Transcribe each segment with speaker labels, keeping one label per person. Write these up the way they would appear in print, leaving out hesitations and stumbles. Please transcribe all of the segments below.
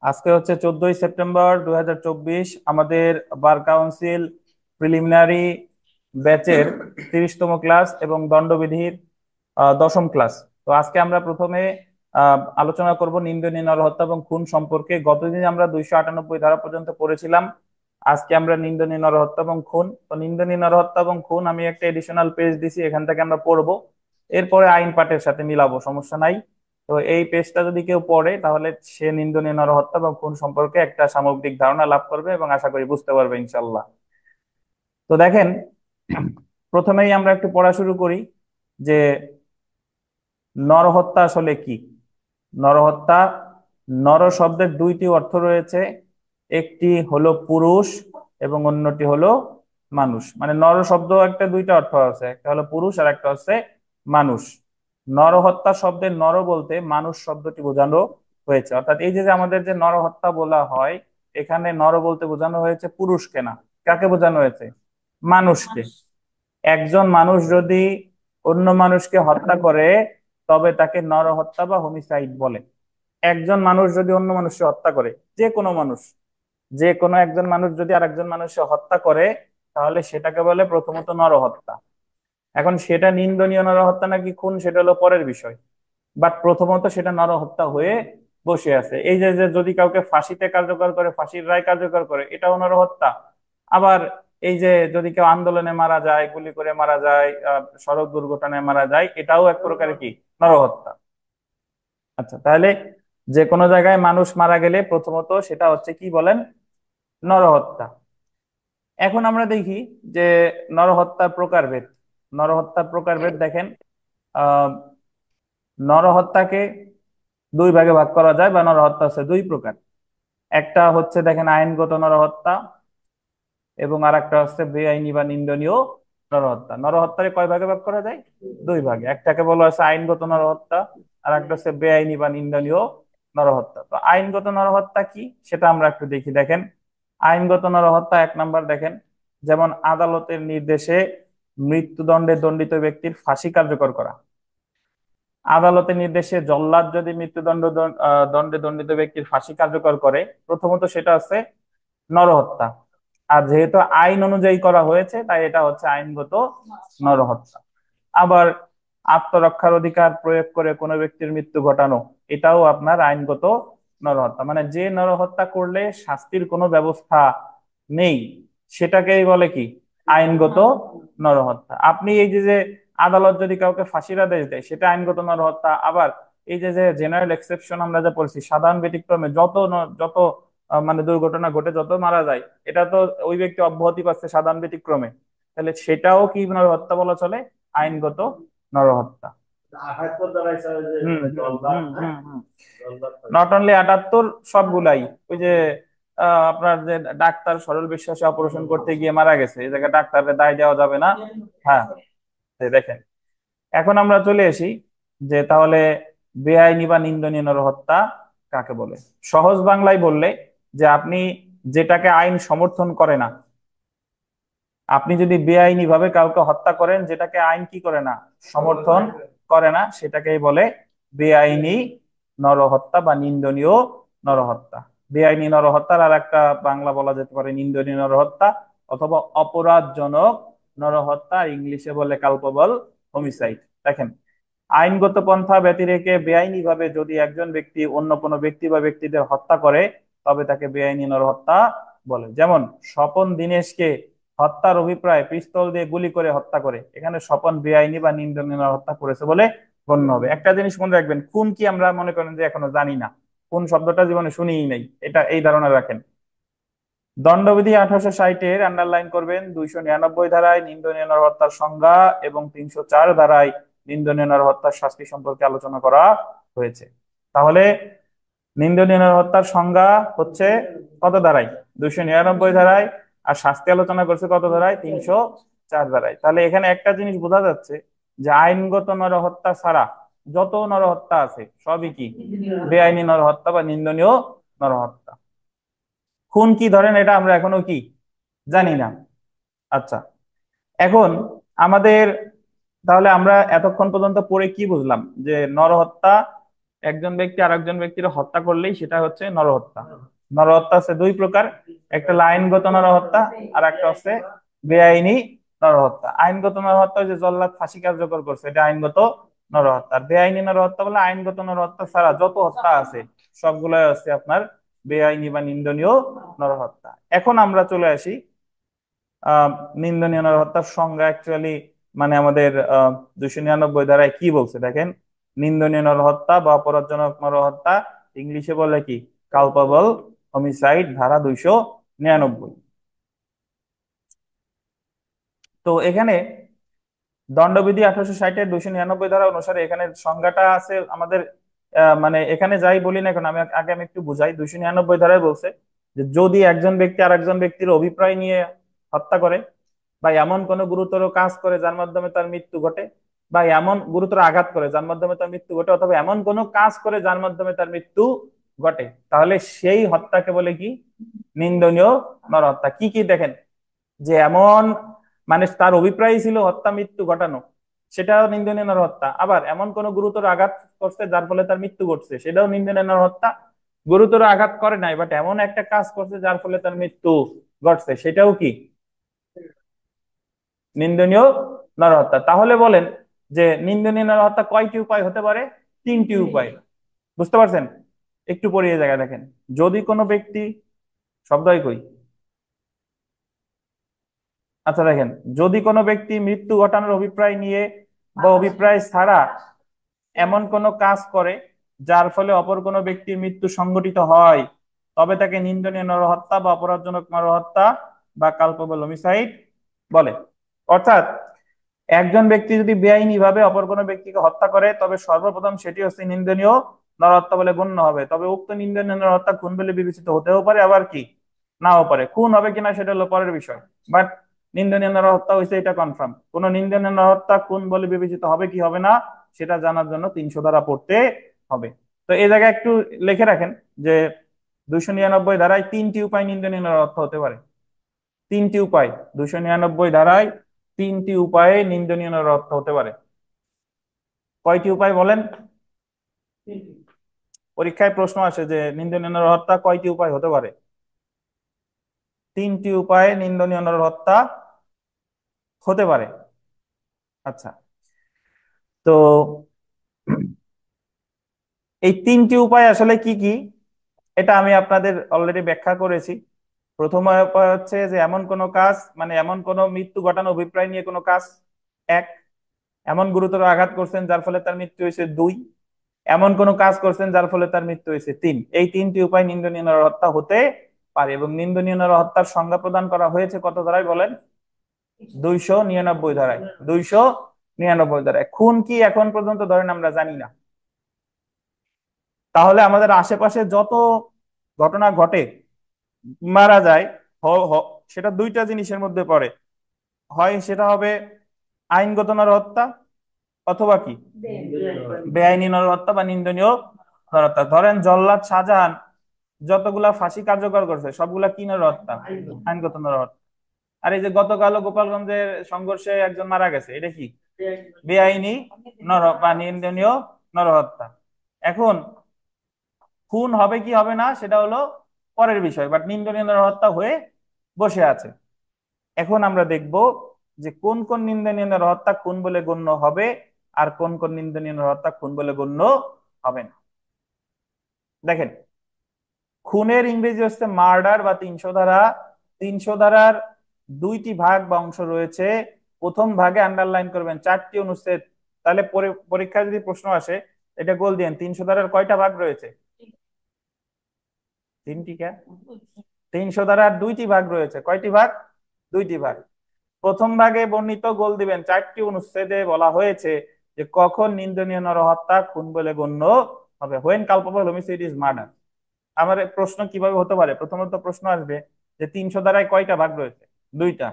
Speaker 1: আজকে হচ্ছে 14ই সেপ্টেম্বর 2024। আমাদের বার কাউন্সিল প্রিলিমিনারি ব্যাচের 30তম ক্লাস এবং দণ্ডবিধির 10ম ক্লাস। তো আজকে আমরা প্রথমে আলোচনা করব নিন্দনীয় নরহত্যা এবং খুন সম্পর্কে। গতদিন আমরা 298 ধারা পর্যন্ত পড়েছিলাম। আজকে আমরা নিন্দনীয় নরহত্যা এবং খুন। তো নিন্দনীয় নরহত্যা এবং খুন আমি একটা এডিশনাল পেজ দিছি, এখান থেকে আমরা পড়বো। এরপরে আইন পাঠের সাথে মিলাবো, সমস্যা নাই। তো এই পেজটা যদি কেউ পড়ে তাহলে সে নিন্দনীয় নরহত্যা বা খুন সম্পর্কে একটা সামগ্রিক ধারণা লাভ করবে এবং আশা করি বুঝতে পারবে ইনশাল্লাহ। তো দেখেন, প্রথমেই আমরা একটু পড়া শুরু করি যে নরহত্যা আসলে কি। নরহত্যা, নর শব্দের দুইটি অর্থ রয়েছে। একটি হলো পুরুষ এবং অন্যটি হলো মানুষ। মানে নর শব্দ একটা দুইটা অর্থ আছে, একটা হলো পুরুষ আর একটা হচ্ছে মানুষ। নরহত্যা শব্দের নর বলতে মানুষ শব্দটি বোঝানো হয়েছে, অর্থাৎ এই যে যে আমাদের যে নরহত্যা বলা হয়, এখানে নর বলতে বোঝানো হয়েছে পুরুষকে না। কাকে বোঝানো হয়েছে? মানুষকে। একজন মানুষ যদি অন্য মানুষকে হত্যা করে তবে তাকে নরহত্যা বা হোমিসাইড বলে। একজন মানুষ যদি অন্য মানুষকে হত্যা করে, যে কোনো মানুষ, যে কোনো একজন মানুষ যদি আরেকজন মানুষকে হত্যা করে, তাহলে সেটাকে বলে প্রথমত নরহত্যা। এখন সেটা নিন্দনীয় নরহত্যা নাকি খুন সেটা হলো পরের বিষয়, বাট প্রথমত সেটা নরহত্যা হয়ে বসে আছে। এই যে যে যদি কাউকে ফাঁসিতে কার্যকর করে, ফাঁসির রায় কার্যকর করে, এটাও নরহত্যা। আবার এই যে যদি কেউ আন্দোলনে মারা যায়, গুলি করে মারা যায়, সড়ক দুর্ঘটনায় মারা যায়, এটাও এক প্রকারের কি, নরহত্যা। আচ্ছা, তাহলে যে কোনো জায়গায় মানুষ মারা গেলে প্রথমত সেটা হচ্ছে কি বলেন, নরহত্যা। এখন আমরা দেখি যে নরহত্যার প্রকারভেদ। নরহত্যার প্রকারভেদ দেখেন, আহ নরহত্যাকে দুই ভাগে ভাগ করা যায়, বা নরহত্যা হচ্ছে দুই প্রকার। একটা হচ্ছে দেখেন আইনগত নরহত্যা, এবং আর একটা হচ্ছে বেআইনি বা নিন্দনীয় নরহত্যা। নরহত্যারে কয় ভাগে ভাগ করা যায়? দুই ভাগে। একটাকে বলা হচ্ছে আইনগত নরহত্যা, আর একটা হচ্ছে বেআইনি বা নিন্দনীয় নরহত্যা। তো আইনগত নরহত্যা কি সেটা আমরা একটু দেখি। দেখেন, আইনগত নরহত্যা 1 নাম্বার দেখেন, যেমন আদালতের নির্দেশে মৃত্যুদণ্ডে দণ্ডিত ব্যক্তির ফাঁসি কার্যকর করা। আদালতের নির্দেশে জল্লাদ যদি দণ্ডে দণ্ডিত ব্যক্তির ফাঁসি কার্যকর করে, প্রথমত সেটা হচ্ছে নরহত্যা। আর যেহেতু আইন অনুযায়ী করা হয়েছে, তাই এটা হচ্ছে আইনগত নরহত্যা। আবার আত্মরক্ষার অধিকার প্রয়োগ করে কোনো ব্যক্তির মৃত্যু ঘটানো, এটাও আপনার আইনগত নরহত্যা। মানে যে নরহত্যা করলে শাস্তির কোনো ব্যবস্থা নেই, সেটাকেই বলে কি, আইনগত নরহত্যা। আপনি এই যে যে আদালত যদি কাউকে ফাঁসির আদেশ দেয়, সেটা আইনগত নরহত্যা। আবার এই যে যে জেনারেল এক্সেপশন আমরা যা বলছি, সাধারণ ব্যতিক্রমে যত মানে দুর্ঘটনা ঘটে যত মারা যায়, এটা তো ওই ব্যক্তি অব্যাহতি পাচ্ছে সাধারণ ব্যতিক্রমে, তাহলে সেটাও কি নরহত্যা বলা চলে? আইনগত নরহত্যা। নট অনলি 78, সবগুলাই। ওই যে আপনার যে ডাক্তার সরল বিশ্বাসে অপারেশন করতে গিয়ে মারা গেছে, এই জায়গায় ডাক্তারকে দায় দেওয়া যাবে না। হ্যাঁ, এই দেখেন। এখন আমরা চলে আসি যে তাহলে বেআইনি বা নিন্দনীয় নরহত্যা কাকে বলে। সহজ বাংলায় বললে, যে আপনি যেটাকে আইন সমর্থন করে না, আপনি যদি বেআইনি ভাবে কাউকে হত্যা করেন যেটাকে আইন কি করে না, সমর্থন করে না, সেটাকেই বলে বেআইনি নরহত্যা বা নিন্দনীয় নরহত্যা। বেআইনি নরহত্যার আর একটা বাংলা বলা যেতে পারে নিন্দনীয় নরহত্যা, অথবা অপরাধজনক নরহত্যা, ইংলিশে বলে কালপেবল হোমিসাইড। দেখেন, আইনগত পন্থা ব্যতিরেকে বেআইনি ভাবে যদি একজন ব্যক্তি অন্য কোনো ব্যক্তি বা ব্যক্তিদের হত্যা করে, তবে তাকে বেআইনি নরহত্যা বলে। যেমন স্বপন দীনেশকে হত্যার অভিপ্রায় পিস্তল দিয়ে গুলি করে হত্যা করে, এখানে স্বপন বেআইনি বা নিন্দনীয় নরহত্যা করেছে বলে গণ্য হবে। একটা জিনিস মনে রাখবেন, খুন কি আমরা মনে করেন যে এখনো জানি না, কোন শব্দটা জীবনে শুনিই নাই, এটা এই ধারণা রাখেন। দণ্ডবিধি 1860-এর আন্ডারলাইন করবেন, 299 ধারায় নিন্দনীয় নরহত্যার সংজ্ঞা এবং 304 ধারায় নিন্দনীয় নরহত্যার শাস্তি সম্পর্কে আলোচনা করা হয়েছে। তাহলে নিন্দনীয় নরহত্যার সংজ্ঞা হচ্ছে কত ধারায়? 299 ধারায়। আর শাস্তি আলোচনা করছে কত ধারায়? 304 ধারায়। তাহলে এখানে একটা জিনিস বোঝা যাচ্ছে যে আইনগত নরহত্যা ছাড়া যত নরহত্যা আছে সবই কি, বেআইনি নরহত্যা বা নিন্দনীয় নরহত্যা। খুন কি ধরেন এটা আমরা এখনো কি জানি না। আচ্ছা, এখন আমাদের, তাহলে আমরা এতক্ষণ পর্যন্ত পড়ে কি বুঝলাম? যে নরহত্যা একজন ব্যক্তি আর একজন ব্যক্তির হত্যা করলেই সেটা হচ্ছে নরহত্যা। নরহত্যা আছে দুই প্রকার, একটা হলো আইনগত নরহত্যা, আর একটা হচ্ছে বেআইনি নরহত্যা। আইনগত নরহত্যা ওই যে জল্লাদ ফাঁসি কার্যকর করছে, এটা আইনগত নরহত্যা। আর বেআইনি নরহত্যা বলে আইনগত নরহত্যা ছাড়া যত হত্যা আছে সবগুলাই হচ্ছে আপনার বেআইনি বা নিন্দনীয় নরহত্যা। এখন আমরা চলে আসি আহ নিন্দনীয় নরহত্যার সংজ্ঞা। অ্যাকচুয়ালি মানে আমাদের 299 ধারায় কি বলছে দেখেন। নিন্দনীয় নরহত্যা বা অপরাধজনক নরহত্যা ইংলিশে বলে কি, কালপাবল হোমিসাইড, ধারা 299। তো এখানে দণ্ডবিধি 1860-এর 299 ধারা অনুসারে এখানে সংজ্ঞাটা আছে আমাদের। মানে এখানে যাই বলি না এখন, আমি একটু বুঝাই। 299 ধারায় বলছে যে যদি একজন ব্যক্তি আর একজন ব্যক্তির অভিপ্রায় নিয়ে হত্যা করে, বা এমন কোনো গুরুতর কাজ করে যার মাধ্যমে তার মৃত্যু ঘটে, বা এমন গুরুতর আঘাত করে যার মাধ্যমে তার মৃত্যু ঘটে, অথবা এমন কোনো কাজ করে যার মাধ্যমে তার মৃত্যু ঘটে, তাহলে সেই হত্যাকে বলে কি, নিন্দনীয় নরহত্যা। কি কি দেখেন, যে এমন মানে তার অভিপ্রায় ছিল হত্যা মৃত্যু ঘটানো, সেটাও নিন্দনীয় নরহত্যা। আবার এমন কোন গুরুতর আঘাত করছে যার ফলে তার মৃত্যু ঘটছে, সেটাও নিন্দনীয় নরহত্যা। গুরুতর আঘাত করে নাই বাট এমন একটা কাজ করছে যার ফলে তার মৃত্যু ঘটছে, সেটাও কি, নিন্দনীয় নরহত্যা। তাহলে বলেন যে নিন্দনীয় নরহত্যা কয়টি উপায় হতে পারে? তিনটি উপায়। বুঝতে পারছেন? একটু পরে এই জায়গায় দেখেন, যদি কোনো ব্যক্তি, শব্দই কই, আচ্ছা দেখেন, যদি কোনো ব্যক্তি মৃত্যু ঘটানোর অভিপ্রায় নিয়ে বা অভিপ্রায় ছাড়া এমন কোনো কাজ করে যার ফলে অপর কোনো ব্যক্তির মৃত্যু সংঘটিত হয়, তবে তাকে নিন্দনীয় নরহত্যা বা অপরাধজনক নরহত্যা বা কালপেবল হোমিসাইড বলে। অর্থাৎ একজন ব্যক্তি যদি বেআইনি ভাবে অপর কোনো ব্যক্তিকে হত্যা করে, তবে সর্বপ্রথম সেটি হচ্ছে নিন্দনীয় নরহত্যা বলে গণ্য হবে। তবে উক্ত নিন্দনীয় নরহত্যা খুন বলে বিবেচিত হতেও পারে, আবার কি, নাও পারে। খুন হবে কিনা সেটা হলো পরের বিষয়, বাট নিন্দনীয় নরহত্যা হয়েছে এটা কনফার্ম। কোন নিন্দনীয় নরহত্যা খুন বলে বিবেচিত হবে কি হবে না সেটা জানার জন্য 300 ধারা পড়তে হবে। তো এই জায়গায় একটু লিখে রাখেন যে 299 ধারায় তিনটি উপায় নিন্দনীয় নরহত্যা হতে পারে। তিনটি উপায়, 299 ধারায় তিনটি উপায়ে নিন্দনীয় নরহত্যা হতে পারে। কয়টি উপায় বলেন? পরীক্ষায় প্রশ্ন আসে যে নিন্দনীয় নরহত্যা কয়টি উপায় হতে পারে। তিনটি উপায়ে নিন্দনীয় নরহত্যা হতে পারে। আচ্ছা, তো এই তিনটি উপায় আসলে কি কি, এটা আমি আপনাদের অলরেডি ব্যাখ্যা করেছি। প্রথম উপায় হচ্ছে যে এমন কোন কাজ, মানে এমন কোন মৃত্যু ঘটানো অভিপ্রায় নিয়ে কোনো কাজ, এক। এমন গুরুতর আঘাত করছেন যার ফলে তার মৃত্যু হয়েছে, দুই। এমন কোন কাজ করছেন যার ফলে তার মৃত্যু হয়েছে, তিন। এই তিনটি উপায় নিন্দনীয় নরহত্যা হতে পারে। এবং নিন্দনীয় নরহত্যার সংজ্ঞা প্রদান করা হয়েছে কত ধারায় বলেন? 299 ধারায়। 299 ধারায়। খুন কি এখন পর্যন্ত ধরেন আমরা জানি না, তাহলে আমাদের আশেপাশে যত ঘটনা ঘটে, মারা যায়, সেটা দুইটা জিনিসের মধ্যে পড়ে। হয় সেটা হবে আইনগত নরহত্যা, অথবা কি, বেআইনি নরহত্যা বা নিন্দনীয় নরহত্যা। ধরেন জল্লাদ শাহজাহান যতগুলা ফাঁসি কার্যকর করছে সবগুলা কি নরহত্যা? আইনগত নরহত্যা। আর এই যে গতকাল গোপালগঞ্জের সংঘর্ষে একজন মারা গেছে, এটা কি, বেআইনি নর বা নিন্দনীয় নরহত্যা। এখন খুন হবে কি হবে না সেটা হলো পরের বিষয়, বাট নিন্দনীয় নরহত্যা হয়ে বসে আছে। এখন আমরা দেখব যে কোন কোন নিন্দনীয় নরহত্যা খুন বলে গণ্য হবে, আর কোন কোন নিন্দনীয় নরহত্যা খুন বলে গণ্য হবে না। দেখেন, খুনের ইংরেজি হচ্ছে মার্ডার বা 300 ধারা। 300 ধারার দুইটি ভাগ বা অংশ রয়েছে। প্রথম ভাগে আন্ডারলাইন করবেন 4টি অনুচ্ছেদ। তাহলে পরীক্ষায় যদি প্রশ্ন আসে, এটা গোল দিয়েন, 300 ধারার কয়টা ভাগ রয়েছে? তিনটি। কে, 300 ধারার দুইটি ভাগ রয়েছে। কয়টি ভাগ? দুইটি ভাগ। প্রথম ভাগে বর্ণিত গোল দিবেন, 4টি অনুচ্ছেদে বলা হয়েছে যে কখন নিন্দনীয় নরহত্যা খুন বলে গণ্য হবে, when culpable homicide is murder. আমার প্রশ্ন কিভাবে হতে পারে, প্রথমত প্রশ্ন আসবে যে 300 ধারায় কয়টা ভাগ রয়েছে? দুইটা।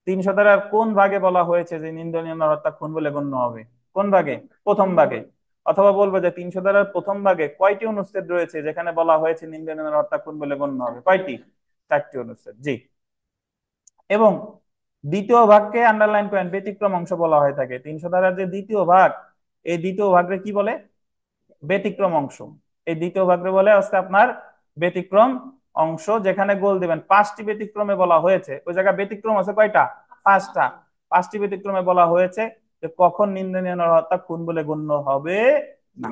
Speaker 1: 300 ধারার কোন ভাগে বলা হয়েছে যে নিন্দনীয় নরহত্যা খুন বলে গণ্য হবে? কোন ভাগে? প্রথম ভাগে। অথবা বলবো যে 300 ধারার প্রথম ভাগে কয়টি অনুচ্ছেদ রয়েছে যেখানে বলা হয়েছে নিন্দনীয় নরহত্যা খুন বলে গণ্য হবে? কয়টি? 4টি অনুচ্ছেদ, জি। এবং দ্বিতীয় ভাগকে আন্ডারলাইন করেন, ব্যতিক্রম অংশ বলা হয়ে থাকে। 300 ধারার যে দ্বিতীয় ভাগ, এই দ্বিতীয় ভাগকে কি বলে? ব্যতিক্রম অংশ। এই দ্বিতীয় ভাগকে বলে হচ্ছে আপনার ব্যতিক্রম অংশ, যেখানে গোল দিবেন। 5টি ব্যতিক্রমে বলা হয়েছে, ওই জায়গায় ব্যতিক্রম আছে কয়টা? 5টা। 5টি ব্যতিক্রমে বলা হয়েছে যে কখন নিন্দনীয় নরহত্যা খুন বলে গণ্য হবে না।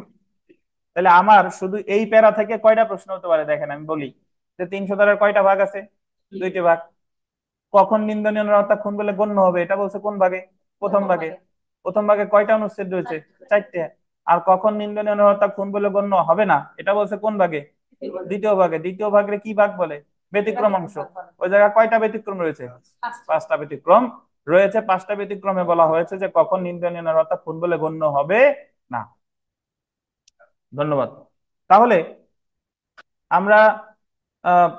Speaker 1: তাহলে আমার শুধু এই প্যারা থেকে কয়টা প্রশ্ন হতে পারে দেখেন, আমি বলি যে 300 ধারার কয়টা ভাগ আছে? 2টি ভাগ। কখন নিন্দনীয় নরহত্যা খুন বলে গণ্য হবে, এটা বলছে কোন ভাগে? প্রথম ভাগে। প্রথম ভাগে কয়টা অনুচ্ছেদ রয়েছে? 4টে। আর কখন নিন্দনীয় নরহত্যা খুন বলে গণ্য হবে না, এটা বলছে কোন ভাগে? দ্বিতীয় ভাগে। দ্বিতীয় ভাগের কি ভাগ বলে? ব্যতিক্রম অংশ। ওই জায়গায় কয়টা ব্যতিক্রম রয়েছে? 5টা ব্যতিক্রম রয়েছে। 5টা ব্যতিক্রমে বলা হয়েছে যে কখন নিন্দনীয় নরহত্যা খুন বলে গণ্য হবে না। ধন্যবাদ। তাহলে আমরা আহ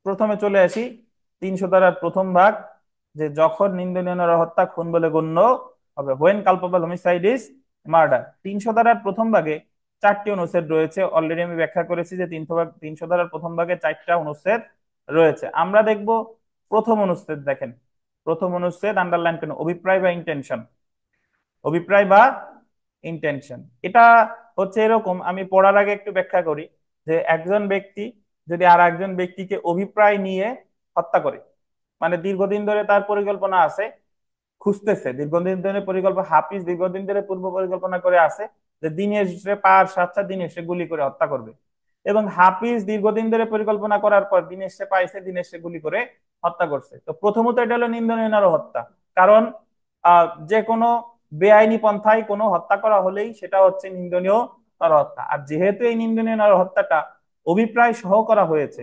Speaker 1: প্রথমে চলে আসি 300 ধারার প্রথম ভাগ, যে যখন নিন্দনীয় নরহত্যা খুন বলে গণ্য হবে, when culpable homicide is murder. 300 ধারার প্রথম ভাগে 4টি অনুচ্ছেদ রয়েছে। অলরেডি আমি ব্যাখ্যা করেছি যে 300 ধারার প্রথম ভাগে 4টা অনুচ্ছেদ রয়েছে। আমরা দেখব প্রথম অনুচ্ছেদ। দেখেন, প্রথম অনুচ্ছেদ আন্ডারলাইন করেন, অভিপ্রায় বা ইন্টেনশন। অভিপ্রায় বা ইন্টেনশন, এটা হচ্ছে এরকম, আমি পড়ার আগে একটু ব্যাখ্যা করি যে একজন ব্যক্তি যদি আর একজন ব্যক্তিকে অভিপ্রায় নিয়ে হত্যা করে, মানে দীর্ঘদিন ধরে তার পরিকল্পনা আছে, খুঁজতেছে দীর্ঘদিন ধরে পরিকল্পনা, হাফিজ দীর্ঘদিন ধরে পূর্ব পরিকল্পনা করে আছে যে দিনেশে পার সাতটা দিনেশে গুলি করে হত্যা করবে, এবং হাফিজ দীর্ঘদিন ধরে পরিকল্পনা করার পর দিনেশে পাইছে, দিনেশে গুলি করে হত্যা করছে। তো প্রথমত এটা হলো নিন্দনীয় নরহত্যা। কারণ যে কোনো বেআইনি পন্থায় কোনো হত্যা করা হলেই সেটা হচ্ছে নিন্দনীয় নরহত্যা। আর যেহেতু এই নিন্দনীয় নরহত্যাটা অভিপ্রায় সহ করা হয়েছে,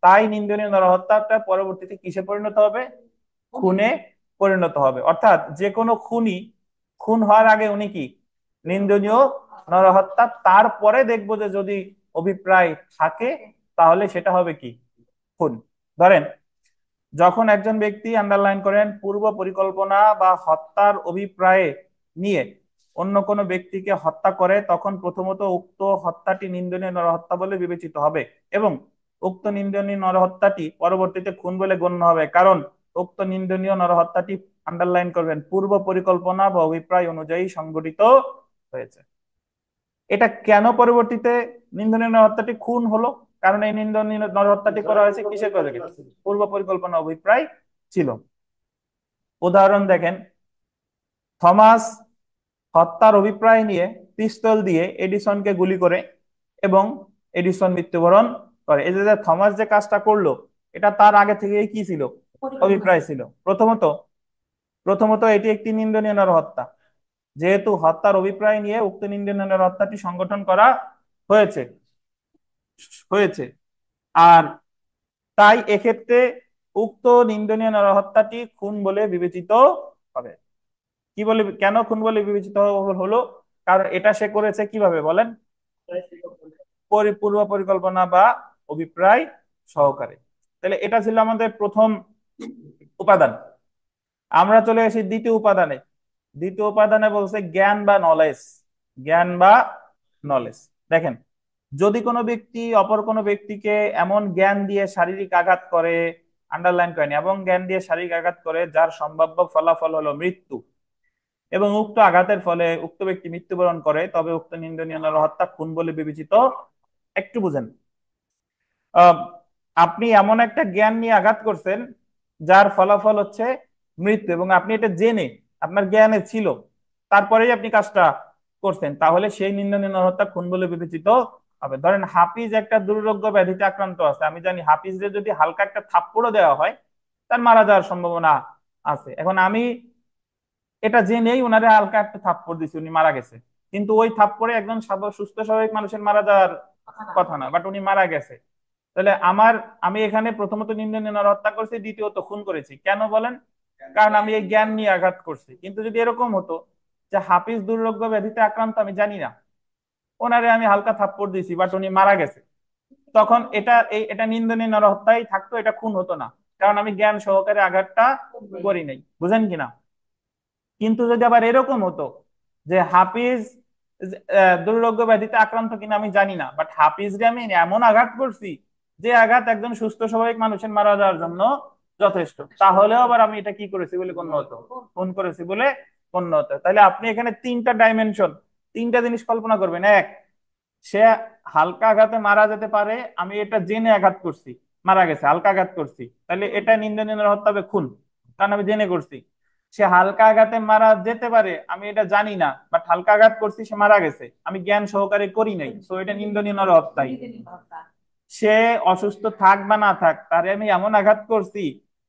Speaker 1: তাই নিন্দনীয় নরহত্যাটা পরবর্তীতে কিসে পরিণত হবে? খুনে পরিণত হবে। অর্থাৎ যে কোনো খুনি খুন হওয়ার আগে উনি কি? নিন্দনীয় নরহত্যা। তারপরে দেখবো যে যদি অভিপ্রায় থাকে তাহলে সেটা হবে কি? খুন। ধরেন, যখন একজন ব্যক্তি, আন্ডারলাইন করেন, পূর্ব পরিকল্পনা বা হত্যার অভিপ্রায়ে নিয়ে অন্য কোনো ব্যক্তিকে হত্যা করে, তখন প্রথমত উক্ত হত্যাটি নিন্দনীয় নরহত্যা বলে বিবেচিত হবে এবং উক্ত নিন্দনীয় নরহত্যাটি পরবর্তীতে খুন বলে গণ্য হবে, কারণ উক্ত নিন্দনীয় নরহত্যাটি, আন্ডারলাইন করবেন, পূর্ব পরিকল্পনা বা অভিপ্রায় অনুযায়ী সংঘটিত হয়েছে। এটা কেন পরবর্তীতে নিন্দনীয় নরহত্যাটি খুন হলো? কারণ এই নিন্দনীয় নরহত্যাটি করা হয়েছে কিসের করে? পূর্ব পরিকল্পনা অভিপ্রায় ছিল। উদাহরণ দেখেন, থমাস হত্যার অভিপ্রায় নিয়ে পিস্তল দিয়ে এডিসনকে গুলি করে এবং এডিসন মৃত্যুবরণ করে। এই যে থমাস যে কাজটা করলো, এটা তার আগে থেকেই কি ছিল? অভিপ্রায় ছিল। প্রথমত প্রথমত এটি একটি নিন্দনীয় নরহত্যা, যেহেতু হত্যার অভিপ্রায় নিয়ে উক্ত নিন্দনীয় নরহত্যাটি সংগঠন করা হয়েছে হয়েছে আর তাই এক্ষেত্রে উক্ত নিন্দনীয় নরহত্যাটি খুন বলে বিবেচিত হবে। কি বলে, কেন খুন বলে বিবেচিত হলো? কারণ এটা সে করেছে কিভাবে বলেন? পূর্ব পরিকল্পনা বা অভিপ্রায় সহকারে। তাহলে এটা ছিল আমাদের প্রথম উপাদান। আমরা চলে আসি দ্বিতীয় উপাদানে। দ্বিতীয় উপাদানে বলছে জ্ঞান বা নলেজ। জ্ঞান বা নলেজ। দেখেন, যদি কোনো ব্যক্তি অপর কোনো ব্যক্তিকে এমন জ্ঞান দিয়ে শারীরিক আঘাত করে, আন্ডারলাইন করেন, এবং জ্ঞান দিয়ে শারীরিক আঘাত করে যার সম্ভাব্য ফলাফল হলো মৃত্যু, এবং উক্ত আঘাতের ফলে উক্ত ব্যক্তি মৃত্যুবরণ করে, তবে উক্ত নিন্দনীয় নরহত্যা খুন বলে বিবেচিত। একটু বুঝেন, আহ, আপনি এমন একটা জ্ঞান নিয়ে আঘাত করছেন যার ফলাফল হচ্ছে মৃত্যু, এবং আপনি এটা জেনে, আপনার জ্ঞানে ছিল, তারপরেই আপনি কাজটা করছেন, তাহলে সেই নিন্দনীয় নরহত্যা খুন বলে বিবেচিত হবে। ধরেন হাফিজ একটা দুরারোগ্য ব্যাধিতে আক্রান্ত আছে, আমি জানি হাফিজের যদি হালকা একটা থাপ্পড়ও দেওয়া হয় তার মারা যাওয়ার সম্ভাবনা আছে। এখন আমি এটা জেনেই উনারে হালকা একটা থাপ্পড় দিছি, উনি মারা গেছে, কিন্তু ওই থাপ্পড়ে একজন সুস্থ স্বাভাবিক মানুষের মারা যাওয়ার কথা না, বাট উনি মারা গেছে। তাহলে আমি এখানে প্রথমত নিন্দনীয় নরহত্যা করছি, দ্বিতীয়ত খুন করেছি। কেন বলেন? কারণ আমি এই জ্ঞান নিয়ে আঘাত করছি। কিন্তু যদি এরকম হতো যে হাফিজ দুরারোগ্য ব্যাধিতে আক্রান্ত, আমি জানি না, ওনারে আমি হালকা থাপ্পড় দিছি, বাট উনি মারা গেছে, তখন এটা নিন্দনীয় নরহত্যাই থাকতো, এটা খুন হতো না, কারণ আমি জ্ঞান সহকারে আঘাতটা করি নাই। বুঝেন কিনা? কিন্তু যদি আবার এরকম হতো যে হাফিজ দুরারোগ্য ব্যাধিতে আক্রান্ত কিনা আমি জানি না, বাট হাফিজকে আমি এমন আঘাত করছি যে আঘাত একজন সুস্থ স্বাভাবিক মানুষের মারা যাওয়ার জন্য যথেষ্ট, তাহলেও আবার আমি এটা কি করেছি বলে গণ্য হতো? খুন করেছি বলে গণ্য হতো। তাহলে আপনি এখানে তিনটা ডাইমেনশন, তিনটা জিনিস কল্পনা করবেন। এক, সে হালকা আঘাতে মারা যেতে পারে, আমি এটা জেনে আঘাত করছি, মারা গেছে, হালকা আঘাত করছি, তাহলে এটা নিন্দনীয় হত্যা হবে, খুন, কারণ আমি জেনে করছি। সে হালকা আঘাতে মারা যেতে পারে, আমি এটা জানি না, বাট হালকা আঘাত করছি, সে মারা গেছে, আমি জ্ঞান সহকারে করি নাই, তো এটা নিন্দনীয় নরহত্যাই। সে অসুস্থ থাক বা না থাক, তারে আমি এমন আঘাত করছি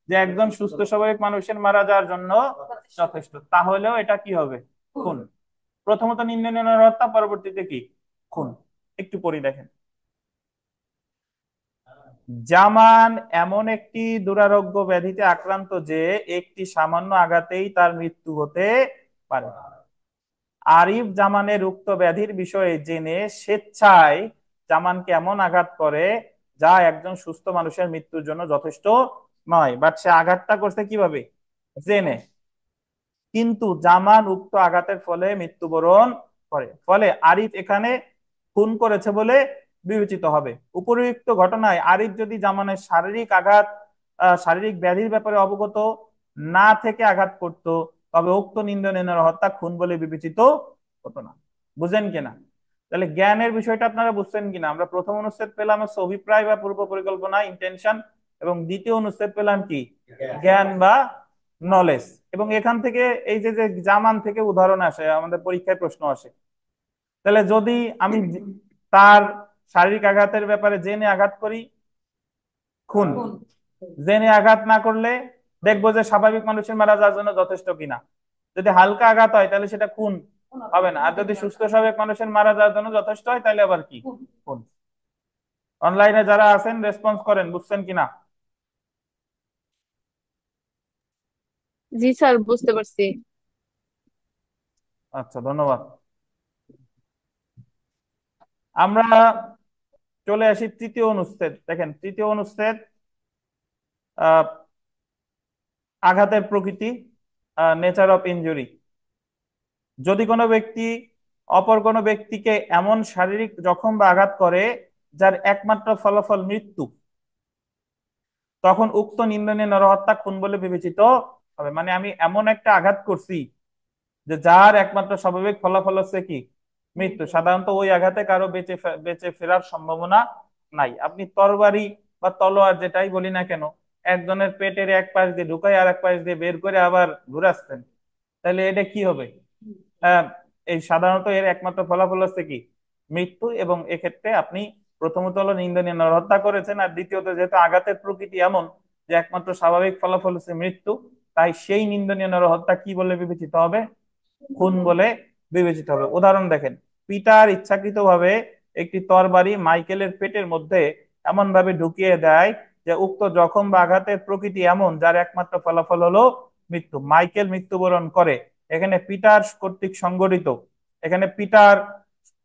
Speaker 1: যে একজন সুস্থ স্বাভাবিক মানুষের মারা যাওয়ার জন্য যথেষ্ট, তাহলেও এটা কি হবে? খুন। প্রথমত নিন্দনীয় নরহত্যা, পরবর্তীতে কি? খুন। একটু পড়ি দেখেন। জামান এমন একটি দুরারোগ্য ব্যাধিতে আক্রান্ত যে একটি সামান্য আঘাতেই তার মৃত্যু হতে পারে। আরিফ জামানের উক্ত ব্যাধির বিষয়ে জেনে স্বেচ্ছায় জামানকে এমন আঘাত করে যা একজন সুস্থ মানুষের মৃত্যুর জন্য যথেষ্ট নয়, বাট সে আঘাতটা করছে কিভাবে? জেনে। কিন্তু জামান উক্ত আঘাতের ফলে মৃত্যুবরণ করে, ফলে আরিফ এখানে খুন করেছে বলে বিবেচিত হবে। উপরিউক্ত ঘটনায় আরিফ যদি জামানের শারীরিক আঘাত, শারীরিক ব্যাধির ব্যাপারে অবগত না থেকে আঘাত করত, তবে উক্ত নিন্দনীয় হত্যা খুন বলে বিবেচিত হতো না। বুঝেন কিনা? তাহলে জ্ঞানের বিষয়টা আপনারা বুঝছেন কিনা? আমরা প্রথম অনুচ্ছেদ পেলাম হচ্ছে অভিপ্রায় বা পূর্ব পরিকল্পনা, ইন্টেনশন, এবং দ্বিতীয় অনুচ্ছেদ পেলাম কি? জ্ঞান বা নলেজ। এবং এখান থেকে এই যে যে জামান থেকে উদাহরণ আসে, আমাদের পরীক্ষায় প্রশ্ন আসে, তাহলে যদি আমি তার শারীরিক আঘাতের ব্যাপারে জেনে আঘাত করি, খুন। জেনে আঘাত না করলে দেখবো যে স্বাভাবিক মানুষের মারা যাওয়ার জন্য যথেষ্ট কিনা। যদি হালকা আঘাত হয় তাহলে সেটা খুন হবে না, আর যদি সুস্থ স্বাভাবিক মানুষের মারা যাওয়ার জন্য যথেষ্ট হয় তাহলে আবার কি? খুন। অনলাইনে যারা আছেন রেসপন্স করেন, বুঝছেন কিনা?
Speaker 2: জি স্যার, বুঝতে পারছি।
Speaker 1: আচ্ছা, ধন্যবাদ। আমরা চলে আসি তৃতীয় অনুচ্ছেদ। দেখেন তৃতীয় অনুচ্ছেদ, আহ আঘাতের প্রকৃতি, নেচার অফ ইনজুরি। যদি কোনো ব্যক্তি অপর কোনো ব্যক্তিকে এমন শারীরিক জখম বা আঘাত করে যার একমাত্র ফলাফল মৃত্যু, তখন উক্ত নিন্দনীয় নরহত্যা খুন বলে বিবেচিত হবে। মানে আমি এমন একটা আঘাত করছি যে যার একমাত্র স্বাভাবিক ফলাফল হচ্ছে কি? মৃত্যু। সাধারণত ওই আঘাতে কারো বেঁচে ফেরার সম্ভাবনা নাই। আপনি তরবারি বা তলোয়ার যেটাই বলি না কেন, একজনের পেটের এক পাশ দিয়ে ঢুকাই আর এক পাশ দিয়ে বের করে আবার ঘুরাচ্ছেন, তাহলে এটা কি হবে? আহ, এই সাধারণত এর একমাত্র ফলাফল হচ্ছে কি? মৃত্যু। এবং এক্ষেত্রে আপনি প্রথমত হলো নিন্দনীয় নরহত্যা করেছেন, আর দ্বিতীয়ত যেহেতু আঘাতের প্রকৃতি এমন যে একমাত্র স্বাভাবিক ফলাফল হচ্ছে মৃত্যু, তাই সেই নিন্দনীয় নরহত্যা কি বলে বিবেচিত হবে? খুন বলে বিবেচিত হবে। উদাহরণ দেখেন, পিটার ইচ্ছাকৃতভাবে একটি তরবারি মাইকেলের পেটের মধ্যে এমন ভাবে ঢুকিয়ে দেয় যে উক্ত জখম বা আঘাতের প্রকৃতি এমন যার একমাত্র ফলাফল হলো মৃত্যু। মাইকেল মৃত্যুবরণ করে। এখানে পিটার কর্তৃক সংগঠিত, এখানে পিটার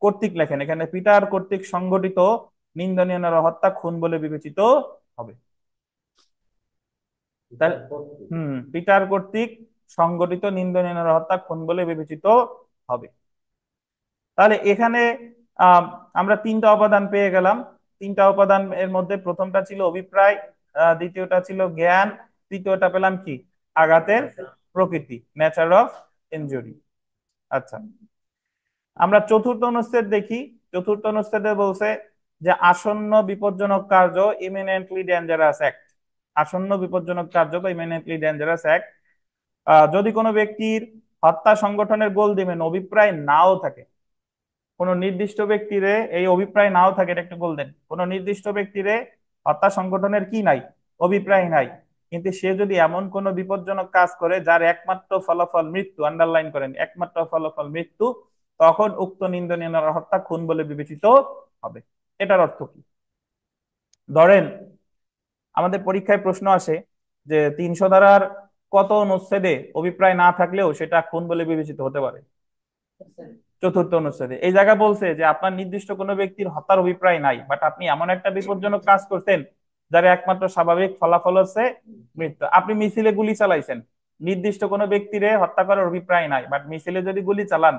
Speaker 1: কর্তৃক লেখেন, এখানে পিটার কর্তৃক সংগঠিত নিন্দনীয় হত্যা খুন বলে বিবেচিত হবে। পিটার কর্তৃক সংগঠিত নিন্দনীয় হত্যা খুন বলে বিবেচিত হবে। তাহলে এখানে আহ আমরা তিনটা উপাদান পেয়ে গেলাম। তিনটা উপাদান এর মধ্যে প্রথমটা ছিল অভিপ্রায়, দ্বিতীয়টা ছিল জ্ঞান, তৃতীয়টা পেলাম কি? আঘাতের প্রকৃতি, নেচার অফ ইনজুরি। আচ্ছা, আমরা চতুর্থ অনুচ্ছেদ দেখি। চতুর্থ অনুচ্ছেদে বলছে যে আসন্ন বিপজ্জনক কার্য, ইমিনেন্টলি ডেঞ্জারাস অ্যাক্ট। আসন্ন বিপজ্জনক কার্য বা ইমিনেন্টলি ডেঞ্জারাস অ্যাক্ট, যদি কোনো ব্যক্তির হত্যা সংগঠনের গোল দিবেন অভিপ্রায় নাও থাকে, কোন নির্দিষ্ট ব্যক্তিরে এই অভিপ্রায় নাও থাকে, এটা একটু বলতেন, কোন নির্দিষ্ট ব্যক্তিরে হত্যা সংগঠনের কি নাই? অভিপ্রায় নাই, কিন্তু সে যদি এমন কোন বিপজ্জনক কাজ করে যার একমাত্র ফলাফল মৃত্যু, আন্ডারলাইন করেন, একমাত্র ফলাফল মৃত্যু, তখন উক্ত নিন্দনীয় হত্যা খুন বলে বিবেচিত হবে। এটার অর্থ কি? ধরেন আমাদের পরীক্ষায় প্রশ্ন আসে যে 300 ধারার কত অনুচ্ছেদে অভিপ্রায় না থাকলেও সেটা খুন বলে বিবেচিত হতে পারে? চতুর্থ অনুচ্ছেদে এই জায়গা বলছে যে আপনার নির্দিষ্ট কোনো ব্যক্তির হত্যার অভিপ্রায় নাই, বাট আপনি এমন একটা বিপজ্জনক কাজ করছেন যার একমাত্র স্বাভাবিক ফলাফল হচ্ছে মৃত্যু। আপনি মিছিলে গুলি চালাইছেন, নির্দিষ্ট কোনো ব্যক্তিরে হত্যা করার অভিপ্রায় নাই, বাট মিছিলে যদি গুলি চালান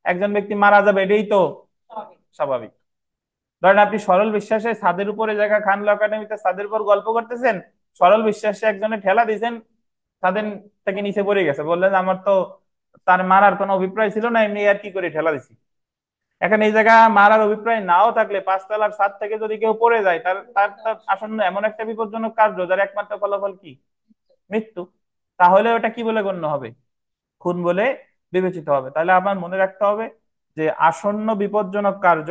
Speaker 1: একজন ব্যক্তি মারা যাবে, এটাই তো স্বাভাবিক। ধরেন আপনি সরল বিশ্বাসে ছাদের উপরে জায়গা খান একাডেমিতে ছাদের উপর গল্প করতেছেন, সরল বিশ্বাসে একজনে ঠেলা দিয়েছেন, ছাদের থেকে নিচে পড়ে গেছে, বললেন আমার তো তার মারার কোনো অভিপ্রায় ছিল না, এমনি আর কি করে ঠেলা দিছি। এখন এই জায়গা মারার অভিপ্রায় নাও থাকলে 5 তলার ছাদ থেকে যদি কেউ পড়ে যায়, তার তার তার আসন্ন এমন একটা বিপজ্জনক কার্য যার একমাত্র ফলাফল কি? মৃত্যু। তাহলে ওটা কি বলে গণ্য হবে? খুন বলে বিবেচিত হবে। তাহলে আমার মনে রাখতে হবে যে আসন্ন বিপজ্জনক কার্য,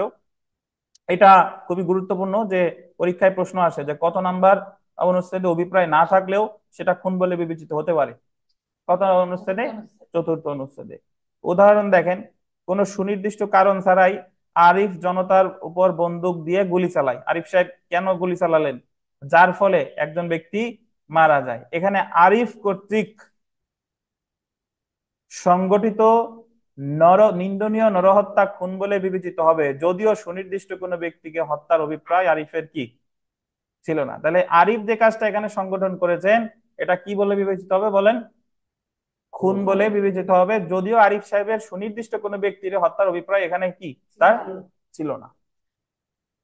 Speaker 1: এটা খুবই গুরুত্বপূর্ণ। যে পরীক্ষায় প্রশ্ন আসে যে কত নাম্বার অনুচ্ছেদে অভিপ্রায় না থাকলেও সেটা খুন বলে বিবেচিত হতে পারে। কত অনুচ্ছেদে? চতুর্থ অনুচ্ছেদে। উদাহরণ দেখেন, কোন সুনির্দিষ্ট কারণ ছাড়াই আরিফ জনতার উপর বন্দুক দিয়ে গুলি চালায়। আরিফ সাহেব কেন গুলি চালালেন? যার ফলে একজন ব্যক্তি মারা যায়। এখানে আরিফ কর্তৃক সংগঠিত নিন্দনীয় নরহত্যা খুন বলে বিবেচিত হবে, যদিও সুনির্দিষ্ট কোনো ব্যক্তিকে হত্যার অভিপ্রায় আরিফের কি ছিল না। তাহলে আরিফ যে কাজটা এখানে সংগঠন করেছেন, এটা কি বলে বিবেচিত হবে বলেন? খুন বলে বিবেচিত হবে, যদিও আরিফ সাহেবের সুনির্দিষ্ট কোনো ব্যক্তির হত্যার অভিপ্রায় এখানে কি তার ছিল না।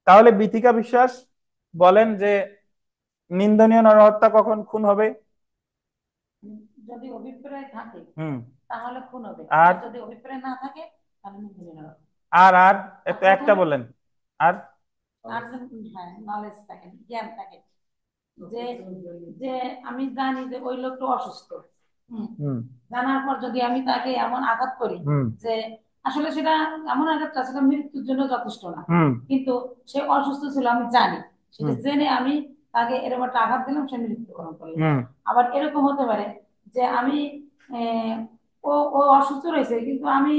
Speaker 1: তাহলে বিথিকা বিশ্বাস বলেন যে নিন্দনীয় নরহত্যা কখন খুন হবে?
Speaker 2: যদি অভিপ্রায় থাকে
Speaker 1: হুম।
Speaker 2: তাহলে খুন হবে,
Speaker 1: আর
Speaker 2: আর যদি অভিপ্রায় না থাকে তাহলে নিন্দনীয় হবে।
Speaker 1: আর আর
Speaker 2: আর
Speaker 1: একটু একটা
Speaker 2: প্রথমে
Speaker 1: বলেন। আর
Speaker 2: আর হ্যাঁ, নলেজ থাকে, জ্ঞান থাকে, যে যে আমি জানি যে ওই লোকটা অসুস্থ। হুম।
Speaker 1: হুম।
Speaker 2: জানার পর যদি আমি তাকে এমন আঘাত করি
Speaker 1: হুম।
Speaker 2: যে আসলে সেটা এমন আঘাতটা সেটা মৃত্যুর জন্য যথেষ্ট না,
Speaker 1: হুম।
Speaker 2: কিন্তু সে অসুস্থ ছিল আমি জানি, সেটা
Speaker 1: হুম।
Speaker 2: জেনে আমি তাকে এরকম একটা আঘাত দিলাম, সে মৃত্যুবরণ করলো।
Speaker 1: হুম।
Speaker 2: আবার এরকম হতে পারে যে আমি আহ, ও ও অসুস্থ রয়েছে কিন্তু আমি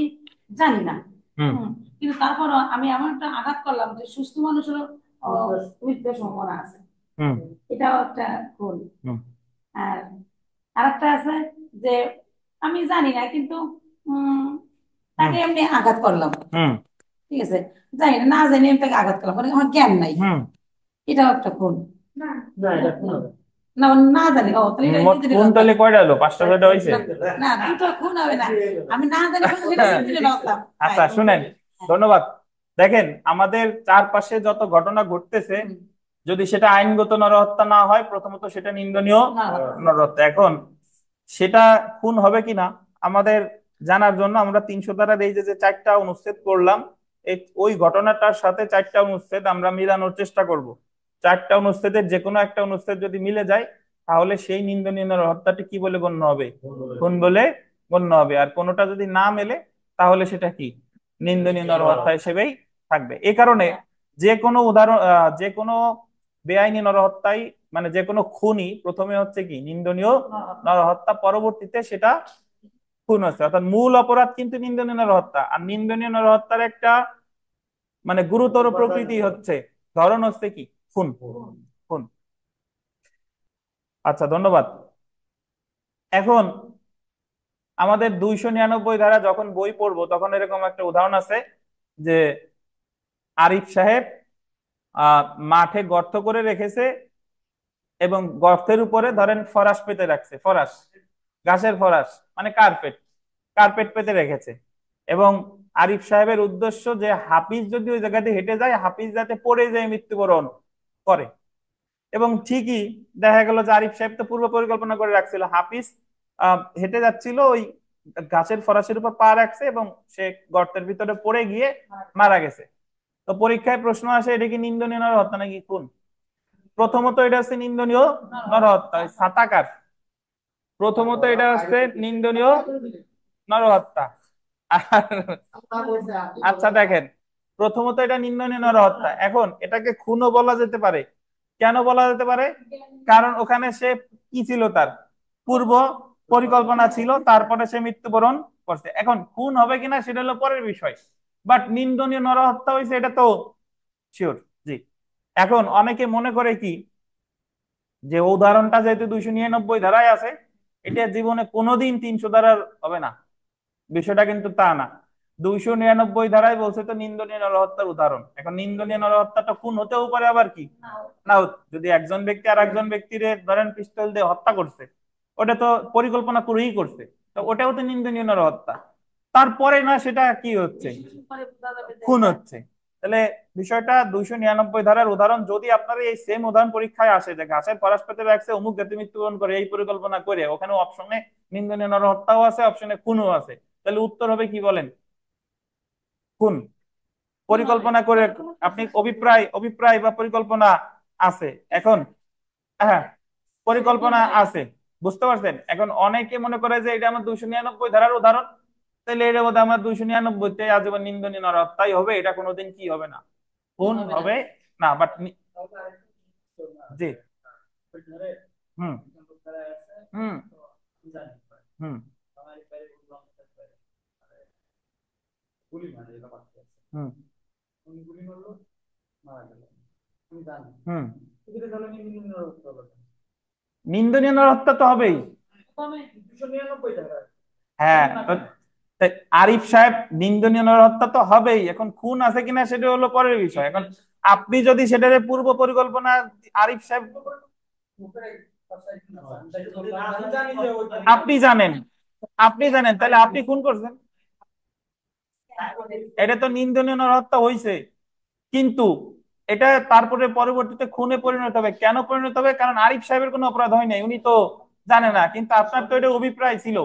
Speaker 2: জানি না।
Speaker 1: হুম।
Speaker 2: হুম। কিন্তু তারপরও আমি এমন একটা আঘাত করলাম যে সুস্থ মানুষেরও মৃত্যুর সম্ভাবনা আছে।
Speaker 1: হুম।
Speaker 2: এটাও একটা ভুল।
Speaker 1: হুম।
Speaker 2: আর আরেকটা আছে যে আমি জানি না কিন্তু উম
Speaker 1: হুম।
Speaker 2: তাকে এমনি আঘাত করলাম,
Speaker 1: হুম।
Speaker 2: ঠিক আছে, জানি না, না জানি আমি তাকে আঘাত করলাম, মানে আমার জ্ঞান নাই।
Speaker 1: হুম।
Speaker 2: এটাও একটা ভুল। না, না, এটা খুন হবে না। না জানি, ও তাহলে এটা
Speaker 1: মোট
Speaker 2: নির্দলীয়
Speaker 1: খুন
Speaker 2: হত্যা।
Speaker 1: তাহলে কয়টা হলো? 5টা 6টা হয়েছে?
Speaker 2: না, না, দুটো খুন হবে না। আমি না জানি বলছি, সেটা নির্দলীয় হত্যা। হ্যাঁ।
Speaker 1: আচ্ছা শুনেন,
Speaker 2: হ্যাঁ।
Speaker 1: ধন্যবাদ। দেখেন আমাদের চারপাশে যত ঘটনা ঘটতেছে,
Speaker 2: হুম।
Speaker 1: যদি সেটা আইনগত নরহত্যা না হয়, প্রথমত সেটা নিন্দনীয়
Speaker 2: না,
Speaker 1: নরহত্যা। এখন সেটা খুন হবে কিনা আমাদের জানার জন্য আমরা 300 ধারার এই যে যে 4টা অনুচ্ছেদ করলাম, এই ওই ঘটনাটার সাথে 4টা অনুচ্ছেদ আমরা মিলানোর চেষ্টা করব। 4টা অনুচ্ছেদের যে কোনো একটা অনুচ্ছেদ যদি মিলে যায়, তাহলে সেই নিন্দনীয় নরহত্যাটি কি বলে গণ্য হবে? খুন বলে গণ্য হবে। আর কোনোটা যদি না মেলে, তাহলে সেটা কি নিন্দনীয় নরহত্যা হিসেবেই থাকবে। এ কারণে যে কোনো উদাহরণ যে কোনো বেআইনি নরহত্যাই, মানে যে কোনো খুনই প্রথমে হচ্ছে কি নিন্দনীয় নরহত্যা, পরবর্তীতে সেটা খুন হচ্ছে। অর্থাৎ মূল অপরাধ কিন্তু নিন্দনীয় নরহত্যা, আর নিন্দনীয় নরহত্যার একটা মানে গুরুতর প্রকৃতি হচ্ছে, ধরন হচ্ছে কি খুন। খুন। আচ্ছা ধন্যবাদ। এখন আমাদের 299 ধারা যখন বই পড়বো, তখন এরকম একটা উদাহরণ আছে যে আরিফ সাহেব আহ মাঠে গর্ত করে রেখেছে এবং গর্তের উপরে ধরেন ফরাস পেতে রাখছে, ফরাস, ঘাসের ফরাস, মানে কার্পেট, কার্পেট পেতে রেখেছে। এবং আরিফ সাহেবের উদ্দেশ্য যে হাফিজ যদি ওই জায়গাতে হেঁটে যায়, হাফিজ যাতে পড়ে যায় মৃত্যুবরণ করে। এবং ঠিকই দেখা গেল যে আরিফ সাহেব তো পূর্ব পরিকল্পনা করে রাখছিল, হাফিজ হেঁটে যাচ্ছিল, ওই গাছের ফরাসের উপর পা রাখছে এবং সে গর্তের ভিতরে পড়ে গিয়ে মারা গেছে। তো পরীক্ষায় প্রশ্ন আসে, এটা কি নিন্দনীয় নরহত্যা নাকি খুন? প্রথমত এটা হচ্ছে নিন্দনীয় নরহত্যা, ছাতাকার। প্রথমত এটা হচ্ছে নিন্দনীয় নরহত্যা। আচ্ছা দেখেন, প্রথমত এটা নিন্দনীয় নরহত্যা। এখন এটাকে খুনও বলা যেতে পারে। কেন বলা যেতে পারে? কারণ ওখানে সে কি ছিল, তার পূর্ব পরিকল্পনা ছিল, তারপরে সে মৃত্যুবরণ করছে। এখন খুন হবে কিনা সেটা হলো পরের বিষয়, বাট নিন্দনীয় নরহত্যা হয়েছে এটা তো শিওর। জি। এখন অনেকে মনে করে কি, যে উদাহরণটা যেহেতু 299 ধারায় আছে, এটা জীবনে কোনোদিন 300 ধারার হবে না। বিষয়টা কিন্তু তা না। 299 ধারায় বলছে তো নিন্দনীয় নরহত্যার উদাহরণ। এখন নিন্দনীয় নরহত্যাটা খুন হতেও পারে, আবার কি না, যদি একজন ব্যক্তি আর একজন ব্যক্তির ধরেন পিস্তল দিয়ে হত্যা করছে, ওটা তো পরিকল্পনা করেই করছে, তো ওটাও তো নিন্দনীয় নরহত্যা। তারপরে না সেটা কি হচ্ছে, খুন হচ্ছে। তাহলে বিষয়টা 299 ধারার উদাহরণ যদি আপনার এই সেম উদাহরণ পরীক্ষায় আসে যে গাছের পরশ পেতে রাখছে অমুক জাতি মৃত্যুবরণ করে এই পরিকল্পনা করে, ওখানে অপশনে নিন্দনীয় নরহত্যাও আছে, অপশনে খুনও আছে, তাহলে উত্তর হবে কি বলেন? খুন। পরিকল্পনা করে, আপনি অভিপ্রায় অভিপ্রায় বা পরিকল্পনা আছে এখন। হ্যাঁ, পরিকল্পনা আছে, বুঝতে পারছেন? এখন অনেকে মনে করে যে এটা আমার 299 ধারার উদাহরণ, তাহলে এটা বোধহয় আমার 299-তে আজীবন নিন্দনীয় নরহত্যাই হবে, এটা কোনোদিন কি হবে না, খুন হবে না। বাট জি, হুম হুম হুম হুম হুম, নিন্দনীয় নরহত্যা তো হবেই। হ্যাঁ, তাই আরিফ সাহেব, নিন্দনীয় নরহত্যা তো হবেই, এখন খুন আছে কিনা সেটা হলো পরের বিষয়। এখন আপনি যদি সেটার পূর্ব পরিকল্পনা, আরিফ সাহেব আপনি জানেন, আপনি জানেন, তাহলে আপনি খুন করছেন, এটা তো নিন্দনীয় নরহত্যা হয়েছে। কিন্তু এটা তারপরে পরবর্তীতে খুনে পরিণত হবে, কেন পরিণত হবে? কারণ আরিফ সাহেবের কোনো অপরাধ হয় নাই, উনি তো জানে না, কিন্তু আপনার তো এটা অভিপ্রায় ছিল,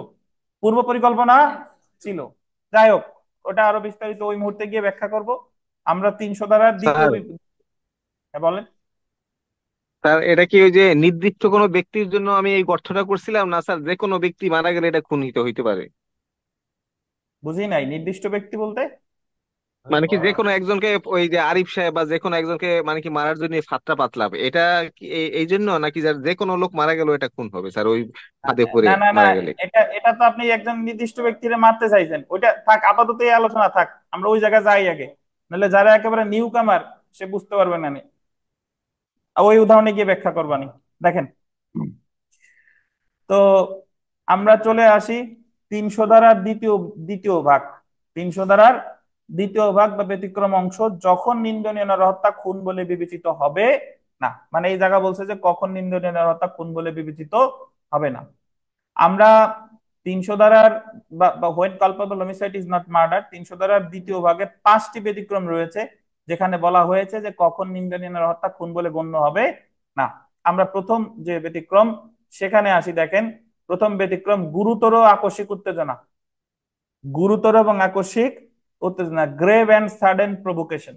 Speaker 1: পূর্ব পরিকল্পনা ছিল। যাই হোক, ওটা আরো বিস্তারিত ওই মুহূর্তে গিয়ে ব্যাখ্যা করব। আমরা 300 ধারার দ্বিতীয়
Speaker 3: স্যার,
Speaker 1: হ্যাঁ, বলেন।
Speaker 3: স্যার এটা কি ওই যে নির্দিষ্ট কোনো ব্যক্তির জন্য আমি এই গর্তটা করছিলাম, না স্যার যে কোনো ব্যক্তি মারা গেলে এটা খুনিত হইতে পারে?
Speaker 1: বুঝি নাই, নির্দিষ্ট ব্যক্তি বলতে?
Speaker 3: মানে কি যে কোনো একজনকে, ওই যে আরিফ সাহেব বা যে কোনো একজনকে মানে কি মারার জন্য এই ফাঁদটা পাতলাম, এটা কি এই জন্য নাকি যে কোনো লোক মারা গেল এটা খুন হবে স্যার, ওই ফাঁদে পড়ে
Speaker 1: না না না,
Speaker 3: মারা গেলে?
Speaker 1: এটা এটা তো আপনি একজন নির্দিষ্ট ব্যক্তিরে মারতে চাইছেন, ওইটা থাক, আপাতত এই আলোচনা থাক, আমরা ওই জায়গায় যাই আগে, নাহলে যারা একেবারে নিউ কামার সে বুঝতে পারবে না নি। ওই উদাহরণে গিয়ে ব্যাখ্যা করবানি। দেখেন, তো আমরা চলে আসি 300 ধারার দ্বিতীয় দ্বিতীয় ভাগ। 300 ধারার দ্বিতীয় ভাগ বা ব্যতিক্রম অংশ, যখন নিন্দনীয় নরহত্যা খুন বলে বিবেচিত হবে না, মানে এই জায়গা বলছে যে কখন নিন্দনীয় নরহত্যা খুন বলে বিবেচিত হবে না। আমরা 300 ধারার বা when culpable homicide is not murder, 300 ধারার দ্বিতীয় ভাগে 5টি ব্যতিক্রম রয়েছে, যেখানে বলা হয়েছে যে কখন নিন্দনীয় নরহত্যা খুন বলে গণ্য হবে না। আমরা প্রথম যে ব্যতিক্রম সেখানে আসি, দেখেন, প্রথম ব্যতিক্রম গুরুতর আকস্মিক উত্তেজনা। গুরুতর এবং আকস্মিক উত্তেজনা, গ্রেভ অ্যান্ড সাডেন প্রভোকেশন।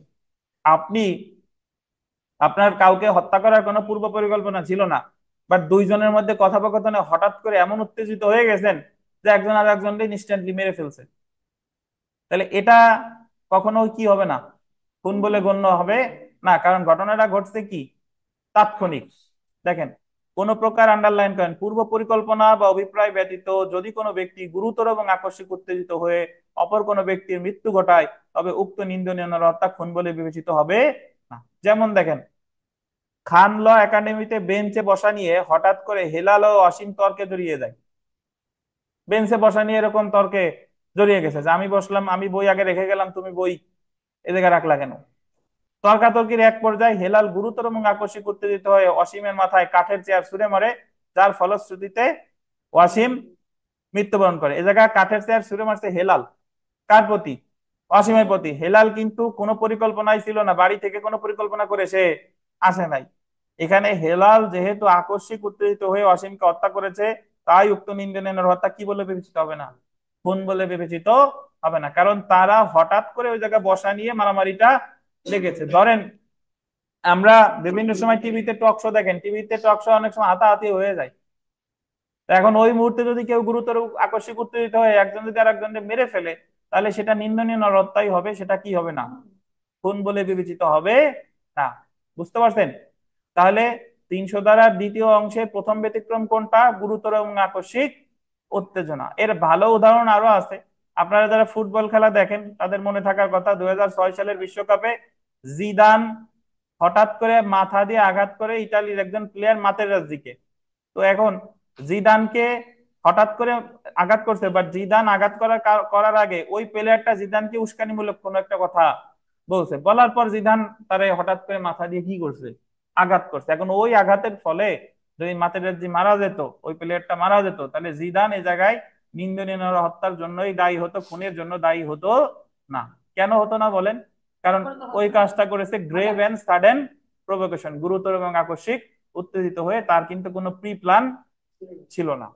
Speaker 1: আপনি, আপনার কাউকে হত্যা করার কোনো পূর্ব পরিকল্পনা ছিল না, বাট দুইজনের মধ্যে কথোপকথনে হঠাৎ করে এমন উত্তেজিত হয়ে গেছেন যে একজন আর একজনকে ইনস্ট্যান্টলি মেরে ফেলছে, তাহলে এটা কখনো কি হবে না, খুন বলে গণ্য হবে না, কারণ ঘটনাটা ঘটছে কি তাৎক্ষণিক। দেখেন, কোন প্রকার, আন্ডারলাইন করেন, পূর্ব পরিকল্পনা বা অভিপ্রায় ব্যতীত যদি কোনো ব্যক্তি গুরুতর এবং আকস্মিক উত্তেজিত হয়ে অপর কোনো ব্যক্তির মৃত্যু ঘটায়, তবে উক্ত নিন্দনীয় নরহত্যা খুন বলে বিবেচিত হবে না। যেমন দেখেন, খান ল একাডেমিতে বেঞ্চে বসা নিয়ে হঠাৎ করে হেলাল ও অসীম তর্কে জড়িয়ে যায়। বেঞ্চে বসা নিয়ে এরকম তর্কে জড়িয়ে গেছে যে আমি বসলাম, আমি বই আগে রেখে গেলাম, তুমি বই এ জায়গায় রাখলা কেন। তর্কাতর্কির এক পর্যায়ে হেলাল গুরুতর এবং আকস্মিক উত্তেজিত হয়ে অসীমের মাথায় কাঠের চেয়ার ছুঁড়ে মারে, যার ফলশ্রুতিতে অসীম মৃত্যুবরণ করে। এ জায়গায় কাঠের চেয়ার ছুঁড়ে মারছে হেলাল, কার প্রতি? অসীমের প্রতি। হেলাল কিন্তু কোনো পরিকল্পনাই ছিল না, বাড়ি থেকে কোনো পরিকল্পনা করে সে আসে নাই। এখানে হেলাল যেহেতু আকস্মিক উত্তেজিত হয়ে অসীমকে হত্যা করেছে, তাই উক্ত নিন্দনীয় হত্যা কি বলে বিবেচিত হবে না, খুন বলে বিবেচিত হবে না, কারণ তারা হঠাৎ করে ওই জায়গায় বসা নিয়ে মারামারিটা লেগেছে। ধরেন, আমরা বিভিন্ন সময় টিভিতে টক শো দেখেন, টিভিতে টক শো অনেক সময় হাতাহাতি হয়ে যায়। তো এখন ওই মুহূর্তে যদি কেউ গুরুতর আকস্মিক উত্তেজিত হয়ে একজন যদি আর একজনকে মেরে ফেলে, তাহলে সেটা নিন্দনীয় নরহত্যাই হবে, সেটা কি হবে না, খুন বলে বিবেচিত হবে না। বুঝতে পারছেন? তাহলে 300 ধারার দ্বিতীয় অংশের প্রথম ব্যতিক্রম কোনটা? গুরুতর এবং আকস্মিক উত্তেজনা। এর ভালো উদাহরণ আরো আছে। আপনারা যারা ফুটবল খেলা দেখেন তাদের মনে থাকার কথা, 2006 সালের বিশ্বকাপে জিদান হঠাৎ করে মাথা দিয়ে আঘাত করে ইতালির একজন প্লেয়ার মাতেরাজ্জিকে। তো এখন জিদানকে হঠাৎ করে আঘাত করছে, বাট জিদান আঘাত করার আগে ওই প্লেয়ারটা জিদানকে উস্কানিমূলক কোনো একটা কথা বলছে, বলার পর জিদান তারে হঠাৎ করে মাথা দিয়ে কি করছে, আঘাত করছে। এখন ওই আঘাতের ফলে যদি মাতেরাজ্জি মারা যেত, ওই প্লেয়ারটা মারা যেত, তাহলে জিদান এই জায়গায় নিন্দনীয় হত্যার জন্যই দায়ী হতো, খুনের জন্য দায়ী হতো না। কেন হতো না বলেন? কারণ ওই কাজটা করেছে গ্রেভ এন্ড সাডেন প্রভোকেশন, গুরুতর এবং আকস্মিক উত্তেজিত হয়ে, তার কিন্তু কোনো প্রি প্ল্যান ছিল না।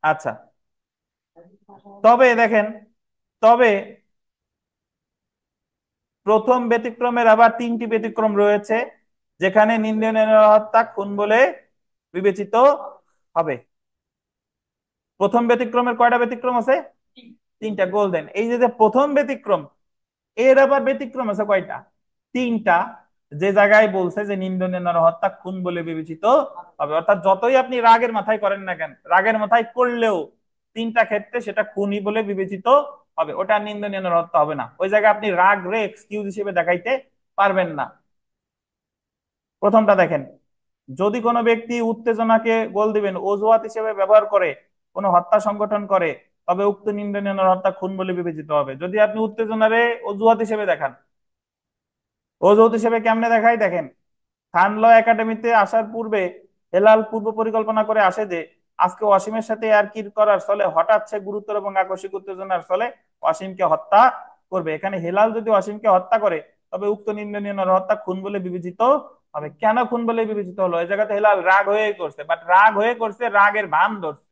Speaker 1: আচ্ছা, তবে দেখেন, তবে প্রথম ব্যতিক্রমের আবার তিনটি ব্যতিক্রম রয়েছে, যেখানে নিন্দনীয় হত্যা খুন বলে বিবেচিত হবে। প্রথম ব্যতিক্রমের কয়টা ব্যতিক্রম আছে? তিনটা। গোল্ডেন। এই যে যে প্রথম ব্যতিক্রম, এর আবার ব্যতিক্রম আছে কয়টা? তিনটা। যে জায়গায় বলছে যে নিন্দনীয় নরহত্যা খুন বলে বিবেচিত হবে, অর্থাৎ যতই আপনি রাগের মাথায় করেন না কেন, রাগের মাথায় করলেও তিনটা ক্ষেত্রে সেটা খুনই বলে বিবেচিত হবে, ওটা নিন্দনীয় নরহত্যা হবে না। ওই জায়গায় আপনি রাগ রে এক্সকিউজ হিসেবে দেখাইতে পারবেন না। প্রথমটা দেখেন, যদি কোনো ব্যক্তি উত্তেজনাকে গোল দিবেন অজুহাত হিসেবে ব্যবহার করে কোনো হত্যা সংগঠন করে, তবে উক্ত নিন্দনীয় হত্যা খুন বলে বিবেচিত হবে। যদি আপনি উত্তেজনারে অজুহাত হিসেবে দেখান, অজুহাত হিসেবে কেমনে দেখাই দেখেন, খান ল একাডেমিতে আসার পূর্বে হেলাল পূর্ব পরিকল্পনা করে আসে যে আজকে অসীমের সাথে আর কি করার ফলে হঠাৎ সে গুরুতর এবং আকস্মিক উত্তেজনার ফলে অসীমকে হত্যা করবে। এখানে হেলাল যদি অসীমকে হত্যা করে, তবে উক্ত নিন্দনীয় হত্যা খুন বলে বিবেচিত হবে। কেন খুন বলে বিবেচিত হলো? এই জায়গাতে হেলাল রাগ হয়ে করছে, বাট রাগ হয়ে করছে, রাগের ভান ধরছে।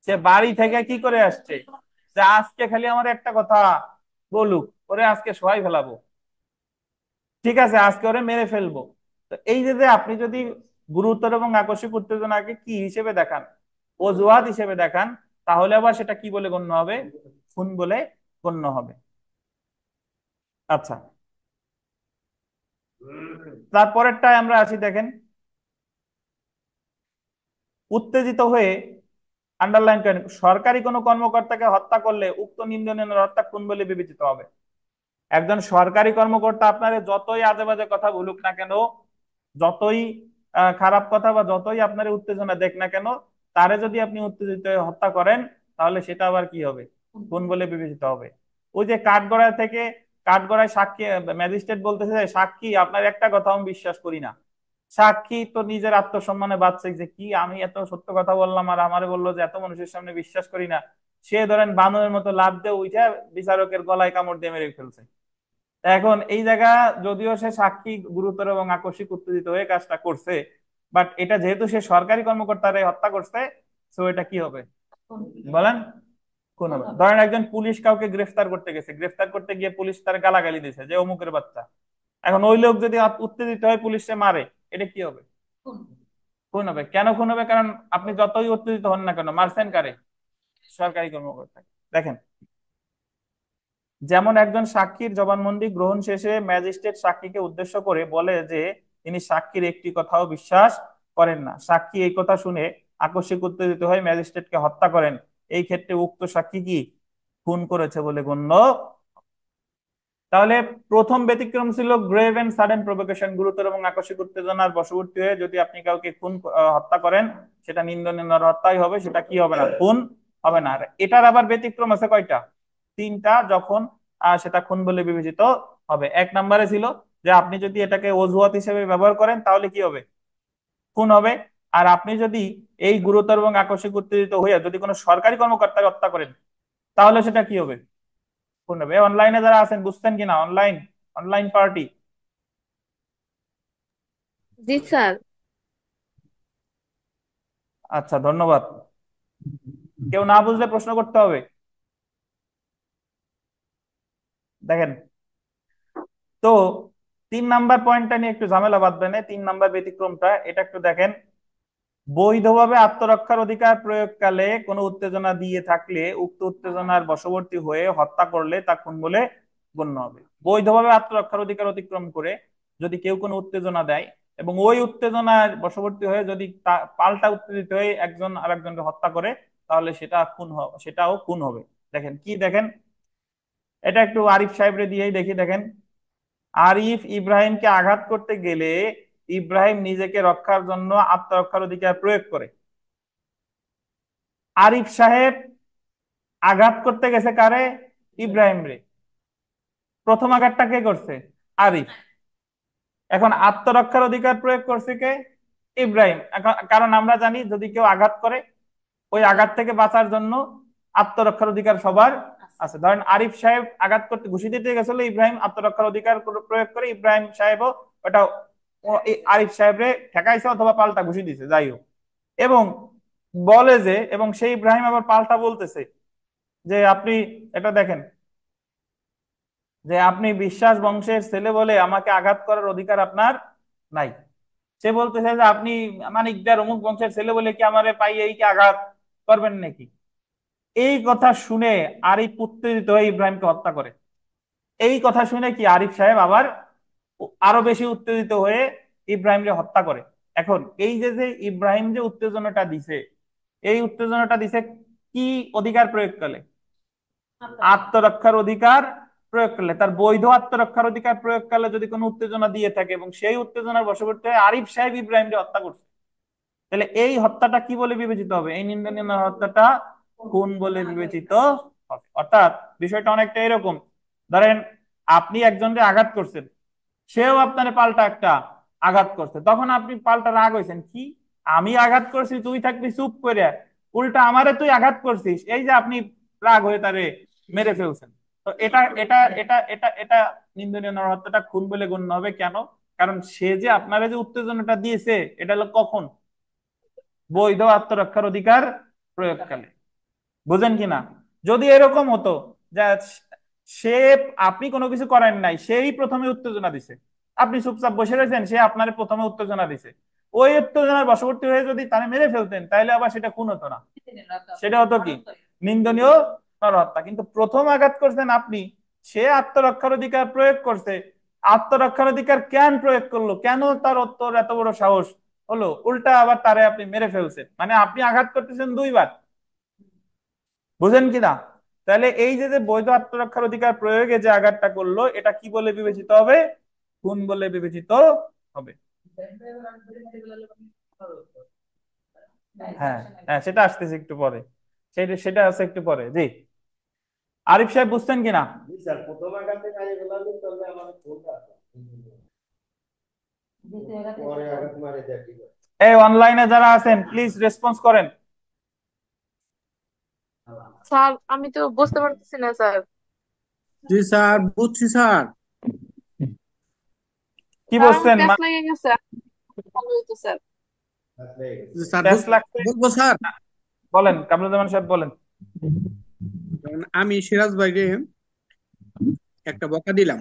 Speaker 1: সে বাড়ি থেকে কি করে আসছে, যে আজকে খালি আমার একটা কথা বলুক, ওরে আজকে সবাই ফেলাবো, ঠিক আছে আজকে ওরে মেরে ফেলবো। তো এই যে যে আপনি যদি গুরুতর এবং আকস্মিক উত্তেজনাকে কি হিসেবে দেখান, অজুহাত হিসেবে দেখান, তাহলে আবার সেটা কি বলে গণ্য হবে? খুন বলে গণ্য হবে। আচ্ছা, তারপরেরটায় আমরা আছি দেখেন, উত্তেজিত হয়ে, আন্ডারলাইন করেন, সরকারি কোনো কর্মকর্তাকে হত্যা করলে উক্ত নিন্দনীয় হত্যা খুন বলে বিবেচিত হবে। একজন সরকারি কর্মকর্তা আপনারে যতই আজে বাজে কথা বলুক না কেন, যতই খারাপ কথা বা যতই আপনার উত্তেজনা দেখ না কেন, তারে যদি আপনি উত্তেজিত হয়ে হত্যা করেন, তাহলে সেটা আবার কি হবে? খুন বলে বিবেচিত হবে। ওই যে কাঠগড়ায় থেকে, কাঠগড়ায় সাক্ষী, ম্যাজিস্ট্রেট বলতেছে সাক্ষী আপনার একটা কথা আমি বিশ্বাস করি না। সাক্ষী তো নিজের আত্মসম্মানে বাঁচছে, যে কি আমি এত সত্য কথা বললাম আর আমারে বললো যে এত মানুষের সামনে বিশ্বাস করি না। সে ধরেন বানরের মতো লাফ দিয়ে উঠে বিচারকের গলায় কামড় দিয়ে মেরে ফেলছে। এখন এই জায়গা, যদিও সে সাক্ষী গুরুতর এবং আকস্মিক উত্তেজিত হয়ে কাজটা করছে, বাট এটা যেহেতু সে সরকারি কর্মকর্তারে হত্যা করছে, সো এটা কি হবে বলেন? কোন হবে। ধরেন একজন পুলিশ কাউকে গ্রেফতার করতে গেছে, গ্রেফতার করতে গিয়ে পুলিশ তার গালাগালি দিছে যে অমুকের বাচ্চা। এখন ওই লোক যদি উত্তেজিত হয় পুলিশে মারে, এটা কি হবে? খুন হবে। কেন খুন হবে? কারণ আপনি যতই উত্তেজিত হন না কেন, মারছেন কারে? সরকারি কর্মকর্তা। দেখেন, যেমন একজন সাক্ষীর জবানবন্দি গ্রহণ শেষে ম্যাজিস্ট্রেট সাক্ষীকে উদ্দেশ্য করে বলে যে তিনি সাক্ষীর একটি কথাও বিশ্বাস করেন না। সাক্ষী এই কথা শুনে আকস্মিক উত্তেজিত হয়ে ম্যাজিস্ট্রেটকে হত্যা করেন। এই ক্ষেত্রে উক্ত সাক্ষী কি খুন করেছে বলে গণ্য। তাহলে প্রথম ব্যতিক্রম ছিল গ্রেভ এন্ড সাডেন প্রভোকেশন, গুরুতর এবং আকস্মিক উত্তেজনার বশবর্তী হয়ে যদি আপনি কাউকে খুন হত্যা করেন, সেটা নিন্দনীয় নরহত্যাই হবে, সেটা কি হবে না? খুন হবে না। আর এটার আবার ব্যতিক্রম আছে কয়টা? তিনটা। যখন সেটা খুন বলে বিবেচিত হবে। এক নম্বরে ছিল যে আপনি যদি এটাকে অজুহাত হিসেবে ব্যবহার করেন, তাহলে কি হবে? খুন হবে। আর আপনি যদি এই গুরুতর এবং আকস্মিক উত্তেজিত হয়ে যদি কোনো সরকারি কর্মকর্তাকে হত্যা করেন, তাহলে সেটা কি হবে? খুন হবে। অনলাইনে যারা আছেন বুঝতেন কিনা? Online, online party.
Speaker 4: জি স্যার।
Speaker 1: আচ্ছা, ধন্যবাদ। কেউ না বুঝলে প্রশ্ন করতে হবে। দেখেন, তো 3 নাম্বার পয়েন্টটা নিয়ে একটু ঝামেলা বাঁধবেন। 3 নাম্বার ব্যতিক্রমটা, এটা একটু দেখেন, বৈধভাবে আত্মরক্ষার অধিকার প্রয়োগকালে কোনো উত্তেজনা দিয়ে থাকলে উক্ত উত্তেজনার বশবর্তী হয়ে হত্যা করলে তা খুন বলে গণ্য হবে। বৈধভাবে আত্মরক্ষার অধিকার অতিক্রম করে যদি কেউ কোনো উত্তেজনা দেয় এবং ওই উত্তেজনার বশবর্তী হয়ে যদি পাল্টা উত্তেজিত হয়ে একজন আরেকজনকে হত্যা করে, তাহলে সেটা খুন হবে, সেটাও খুন হবে। দেখেন কি, দেখেন এটা একটু আরিফ সাহেবরে দিয়েই দেখি। দেখেন, আরিফ ইব্রাহিমকে আঘাত করতে গেলে ইব্রাহিম নিজেকে রক্ষার জন্য আত্মরক্ষার অধিকার প্রয়োগ করে। আরিফ সাহেব আঘাত করতে গেছে কারে? ইব্রাহিম রে। প্রথম আঘাতটা কে করছে? আরিফ। এখন আত্মরক্ষার অধিকার প্রয়োগ করছে কে? ইব্রাহিম। এখন কারণ আমরা জানি যদি কেউ আঘাত করে, ওই আঘাত থেকে বাঁচার জন্য আত্মরক্ষার অধিকার সবার আছে। ধরেন আরিফ সাহেব আঘাত করতে ঘুষি দিতে গেছিল, ইব্রাহিম আত্মরক্ষার অধিকার প্রয়োগ করে ইব্রাহিম সাহেবও ওটা আরিফ সাহেবরে ঠেকাইছে অথবা পাল্টা ঘুষি দিছে, যাই হোক। এবং বলে যে, এবং সেই ইব্রাহিম আবার পাল্টা বলতেছে যে আপনি এটা দেখেন, যে আপনি বিশ্বাস বংশের ছেলে বলে আমাকে আঘাত করার অধিকার আপনার নাই। সে বলতেছে যে আপনি মানিকদার অমুক বংশের ছেলে বলে কি আমারে পাইয়ে কি আঘাত করবেন নাকি। এই কথা শুনে আরিফ উত্তেজিত হয়ে ইব্রাহিমকে হত্যা করে। এই কথা শুনে কি আরিফ সাহেব আবার আরো বেশি উত্তেজিত হয়ে ইব্রাহিমকে হত্যা করে। এখন এই যে যে ইব্রাহিম যে উত্তেজনাটা দিছে, এই উত্তেজনাটা দিছে কি অধিকার প্রয়োগ করে? আত্মরক্ষার অধিকার প্রয়োগ করলে, তার বৈধ আত্মরক্ষার অধিকার প্রয়োগ করলে যদি কোনো উত্তেজনা দিয়ে থাকে এবং সেই উত্তেজনার বশবর্তী হয়ে আরিফ সাহেব ইব্রাহিমকে হত্যা করছে, তাহলে এই হত্যাটা কি বলে বিবেচিত হবে? এই নিন্দনীয় হত্যাটা খুন বলে বিবেচিত হবে। অর্থাৎ বিষয়টা অনেকটা এরকম, ধরেন আপনি একজনকে আঘাত করছেন, সেও আপনার পাল্টা একটা আঘাত করছে, তখন আপনি পাল্টা রাগ হয়েছেন, কি আমি আঘাত করছি তুই থাকবি চুপ করে, উল্টা আমারে তুই আঘাত করছিস, এই যে আপনি রাগ হয়ে তারে মেরে ফেলছেন। তো এটা এটা এটা এটা এটা নিন্দনীয় নরহত্যাটা খুন বলে গণ্য হবে। কেন? কারণ সে যে আপনারা যে উত্তেজনাটা দিয়েছে, এটা হলো কখন? বৈধ আত্মরক্ষার অধিকার প্রয়োগকালে। বুঝেন কিনা? যদি এরকম হতো যে সে, আপনি কোনো কিছু করেন নাই, সেই প্রথমে উত্তেজনা দিছে, আপনি চুপচাপ বসে রয়েছেন, সে আপনার প্রথমে উত্তেজনা দিছে, ওই উত্তেজনার বশবর্তী হয়ে যদি তারা মেরে ফেলতেন, তাহলে আবার সেটা খুন হতো না, সেটা হতো কি? নিন্দনীয় নরহত্যা। কিন্তু প্রথম আঘাত করছেন আপনি, সে আত্মরক্ষার অধিকার প্রয়োগ করছে, আত্মরক্ষার অধিকার কেন প্রয়োগ করলো, কেন তার তোর এত বড় সাহস হলো, উল্টা আবার তারে আপনি মেরে ফেলছেন, মানে আপনি আঘাত করতেছেন দুইবার। বুঝেন কিনা? তাহলে এই যে যে বৈধ আত্মরক্ষার অধিকার প্রয়োগে যে আঘাতটা করলো, এটা কি বলে বিবেচিত হবে? খুন বলে বিবেচিত হবে। হ্যাঁ, হ্যাঁ, সেটা আসতেছে একটু পরে, সেটা সেটা আছে একটু পরে। জি, আরিফ সাহেব বুঝছেন কিনা? এই অনলাইনে যারা আছেন প্লিজ রেসপন্স করেন।
Speaker 4: স্যার আমি তো বুঝতে পারতেছি না স্যার।
Speaker 5: জি স্যার, বুঝছি স্যার।
Speaker 1: কি
Speaker 4: স্যার আমার
Speaker 1: বলছেন?
Speaker 4: প্যাস লেগে গেছে, ভালো হইতো স্যার।
Speaker 5: জি স্যার,
Speaker 1: প্যাস লাগছে?
Speaker 5: বলবো স্যার।
Speaker 1: বলেন, কামরুজ্জামান সাহেব বলেন।
Speaker 5: যেমন আমি সিরাজ ভাইকে একটা বকা দিলাম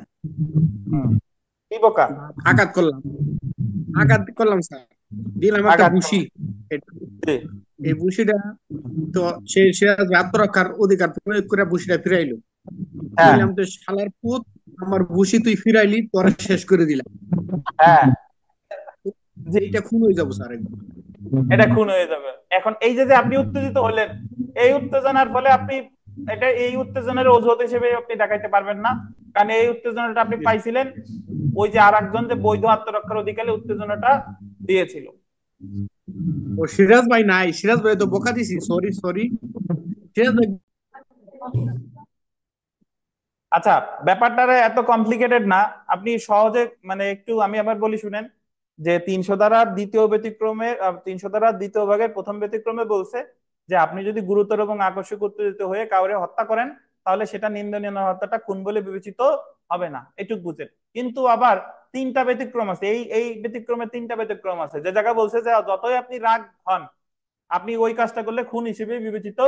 Speaker 1: হুম, কি বোকা?
Speaker 5: বা আঘাত করলাম, আঘাত করলাম স্যার, দিলাম একটা
Speaker 1: আঘাত
Speaker 5: ঘুষি।
Speaker 1: করো।
Speaker 5: এটা-
Speaker 1: জি,
Speaker 5: এই ঘুষিটা তো সে সিরাজ ভাই আত্মরক্ষার অধিকার প্রয়োগ করে ঘুষিটা ফিরাইলো।
Speaker 1: হ্যাঁ,
Speaker 5: বললাম তো শালার পুত, আমার ঘুষি তুই ফিরাইলি, তোরা শেষ করে দিলাম।
Speaker 1: হ্যাঁ, জি,
Speaker 5: এইটা খুন হয়ে যাবো স্যার একদম।
Speaker 1: এটা খুন হয়ে যাবে। এখন এই যে যে আপনি উত্তেজিত হলেন, এই উত্তেজনার ফলে আপনি এটা এই উত্তেজনার অজুহাত হিসেবে আপনি দেখাইতে পারবেন না, কারণ এই উত্তেজনাটা আপনি পাইছিলেন ওই যে আর একজন যে বৈধ আত্মরক্ষার অধিকারে উত্তেজনাটা দিয়েছিল।
Speaker 5: ও সিরাজ ভাই নাই, সিরাজ ভাই তো বকা দিছি, সরি সরি। সিরাজ ভাই
Speaker 1: আচ্ছা, ব্যাপারটা এত কমপ্লিকেটেড না, আপনি সহজে মানে একটু আমি আবার বলি শুনেন, যে 300 ধারার দ্বিতীয় ব্যতিক্রমে 300 ধারার দ্বিতীয় ভাগের প্রথম ব্যতিক্রমে বলছে যে আপনি যদি গুরুতর এবং আকস্মিক উত্তেজিত হয়ে কাউরে হত্যা করেন, তাহলে সেটা নিন্দনীয় হত্যাটা খুন বলে বিবেচিত হবে না, এটুক বুঝেন। কিন্তু আবার তিনটা ব্যতিক্রম আছে, এই এই ব্যতিক্রমে তিনটা ব্যতিক্রম আছে, যে জায়গা বলছে যে যতই আপনি রাগ হন, আপনি ওই কাজটা করলে খুন হিসেবে বিবেচিত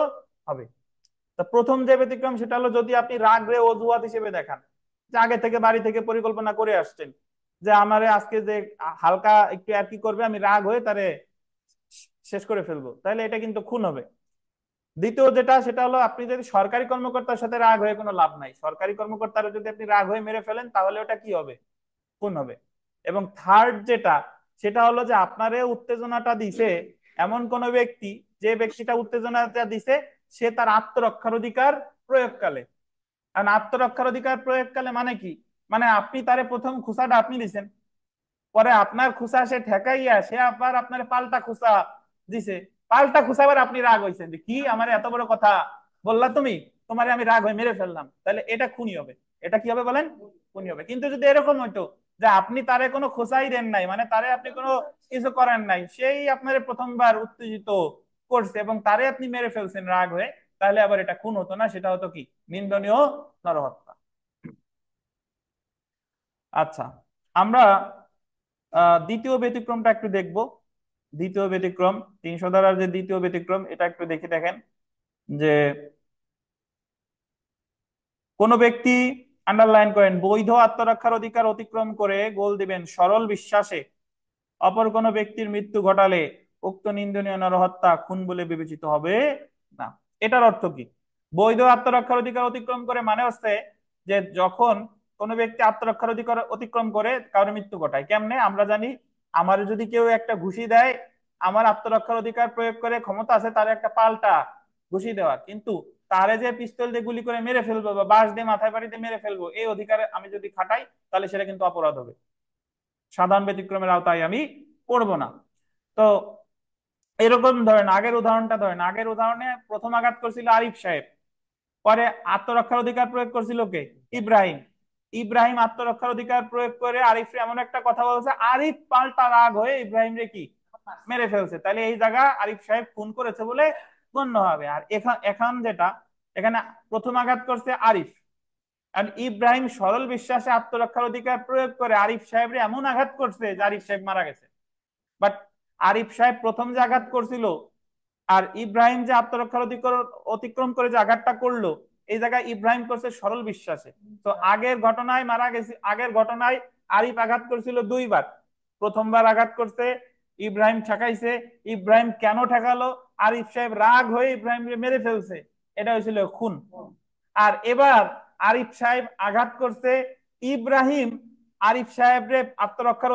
Speaker 1: হবে। তা প্রথম যে ব্যতিক্রম সেটা হলো যদি আপনি রাগ রে অজুহাত হিসেবে দেখান, যে আগে থেকে বাড়ি থেকে পরিকল্পনা করে আসছেন যে আমারে আজকে যে হালকা একটু আর কি করবে, আমি রাগ হয়ে তারে শেষ করে ফেলবো, তাহলে এটা কিন্তু খুন হবে। দ্বিতীয় যেটা সেটা হলো আপনি যদি সরকারি কর্মকর্তার সাথে রাগ হয়ে কোনো লাভ নাই, সরকারি কর্মকর্তারা যদি আপনি রাগ হয়ে মেরে ফেলেন, তাহলে ওটা কি হবে? খুন হবে। এবং থার্ড যেটা, সেটা হলো যে আপনারে উত্তেজনাটা দিছে এমন কোন ব্যক্তি, যে ব্যক্তিটা উত্তেজনাটা দিছে সে তার আত্মরক্ষার অধিকার প্রয়োগকালে। কারণ আত্মরক্ষার অধিকার প্রয়োগকালে মানে কি? মানে আপনি তারে প্রথম খুসাটা আপনি দিছেন, পরে আপনার খুসা সে ঠেকাইয়া সে আবার আপনার পাল্টা খুসা দিছে, পাল্টা খুসা আবার আপনি রাগ হয়েছেন যে কি আমার এত বড় কথা বললা তুমি, তোমারে আমি রাগ হয়ে মেরে ফেললাম, তাহলে এটা খুনি হবে। এটা কি হবে বলেন? খুনি হবে। কিন্তু যদি এরকম হইতো যে আপনি তারে কোনো খোঁচাই দেন নাই, মানে তারে আপনি কোনো কিছু করেন নাই, সেই আপনার প্রথমবার উত্তেজিত করছে এবং তারে আপনি মেরে ফেলছেন রাগ হয়ে, তাহলে আবার এটা খুন হতো না, সেটা হতো কি? নিন্দনীয় নরহত্যা। আচ্ছা, আমরা দ্বিতীয় ব্যতিক্রমটা একটু দেখব। দ্বিতীয় ব্যতিক্রম, 300 ধারার যে দ্বিতীয় ব্যতিক্রম, এটা একটু দেখে দেখেন যে কোন ব্যক্তি, আন্ডারলাইন করেন, বৈধ আত্মরক্ষার অধিকার অতিক্রম করে গোল দিবেন সরল বিশ্বাসে অপর কোন ব্যক্তির মৃত্যু ঘটালে উক্ত নিন্দনীয় নরহত্যা খুন বলে বিবেচিত হবে না। এটার অর্থ কি? বৈধ আত্মরক্ষার অধিকার অতিক্রম করে মানে হচ্ছে যে যখন কোনো ব্যক্তি আত্মরক্ষার অধিকার অতিক্রম করে কারোর মৃত্যু ঘটায়। কেমনে? আমরা জানি, আমার যদি কেউ একটা ঘুষি দেয়, আমার আত্মরক্ষার অধিকার প্রয়োগ করে ক্ষমতা আছে তার একটা পাল্টা ঘুষি দেওয়া, কিন্তু তারে যে পিস্তল দিয়ে গুলি করে মেরে ফেলবো বা বাঁশ দিয়ে মাথায় বাড়িতে মেরে ফেলবো, এই অধিকারে আমি যদি খাটাই তাহলে সেটা কিন্তু অপরাধ হবে, সাধারণ ব্যতিক্রমের আওতায় আমি পড়বো না। তো এরকম ধরেন, আগের উদাহরণে প্রথম আঘাত করছিল আরিফ সাহেব, পরে আত্মরক্ষার অধিকার প্রয়োগ করছিল কে? ইব্রাহিম। ইব্রাহিম আত্মরক্ষার অধিকার প্রয়োগ করে আরিফ এমন একটা কথা বলছে, আরিফ পাল্টা রাগ হয়ে ইব্রাহিম রে কি মেরে ফেলছে, তাহলে এই জায়গা আরিফ সাহেব খুন করেছে বলে গণ্য হবে। আর এখন এখন যেটা, এখানে প্রথম আঘাত করছে আরিফ, আর ইব্রাহিম সরল বিশ্বাসে আত্মরক্ষার অধিকার প্রয়োগ করে আরিফ সাহেব এমন আঘাত করছে যে আরিফ সাহেব মারা গেছে। বাট আরিফ সাহেব প্রথম যে আঘাত করছিল আর ইব্রাহিম যে আত্মরক্ষার অধিকার অতিক্রম করে যে আঘাতটা করলো, এই জায়গায় ইব্রাহিম করছে সরল বিশ্বাসে। তো আগের ঘটনায় মারা গেছে, আগের ঘটনায় আরিফ আঘাত করছিল দুইবার, প্রথমবার আঘাত করছে, ইব্রাহিম ঠেকাইছে। ইব্রাহিম কেন ঠেকালো? আরিফ সাহেব রাগ হয়ে ইব্রাহিম মেরে ফেলছে, এটা হয়েছিল খুন। আর এবার আরিফ সাহেব আঘাত করছে, ইব্রাহিম আরিফ সাহেব রে আত্মরক্ষার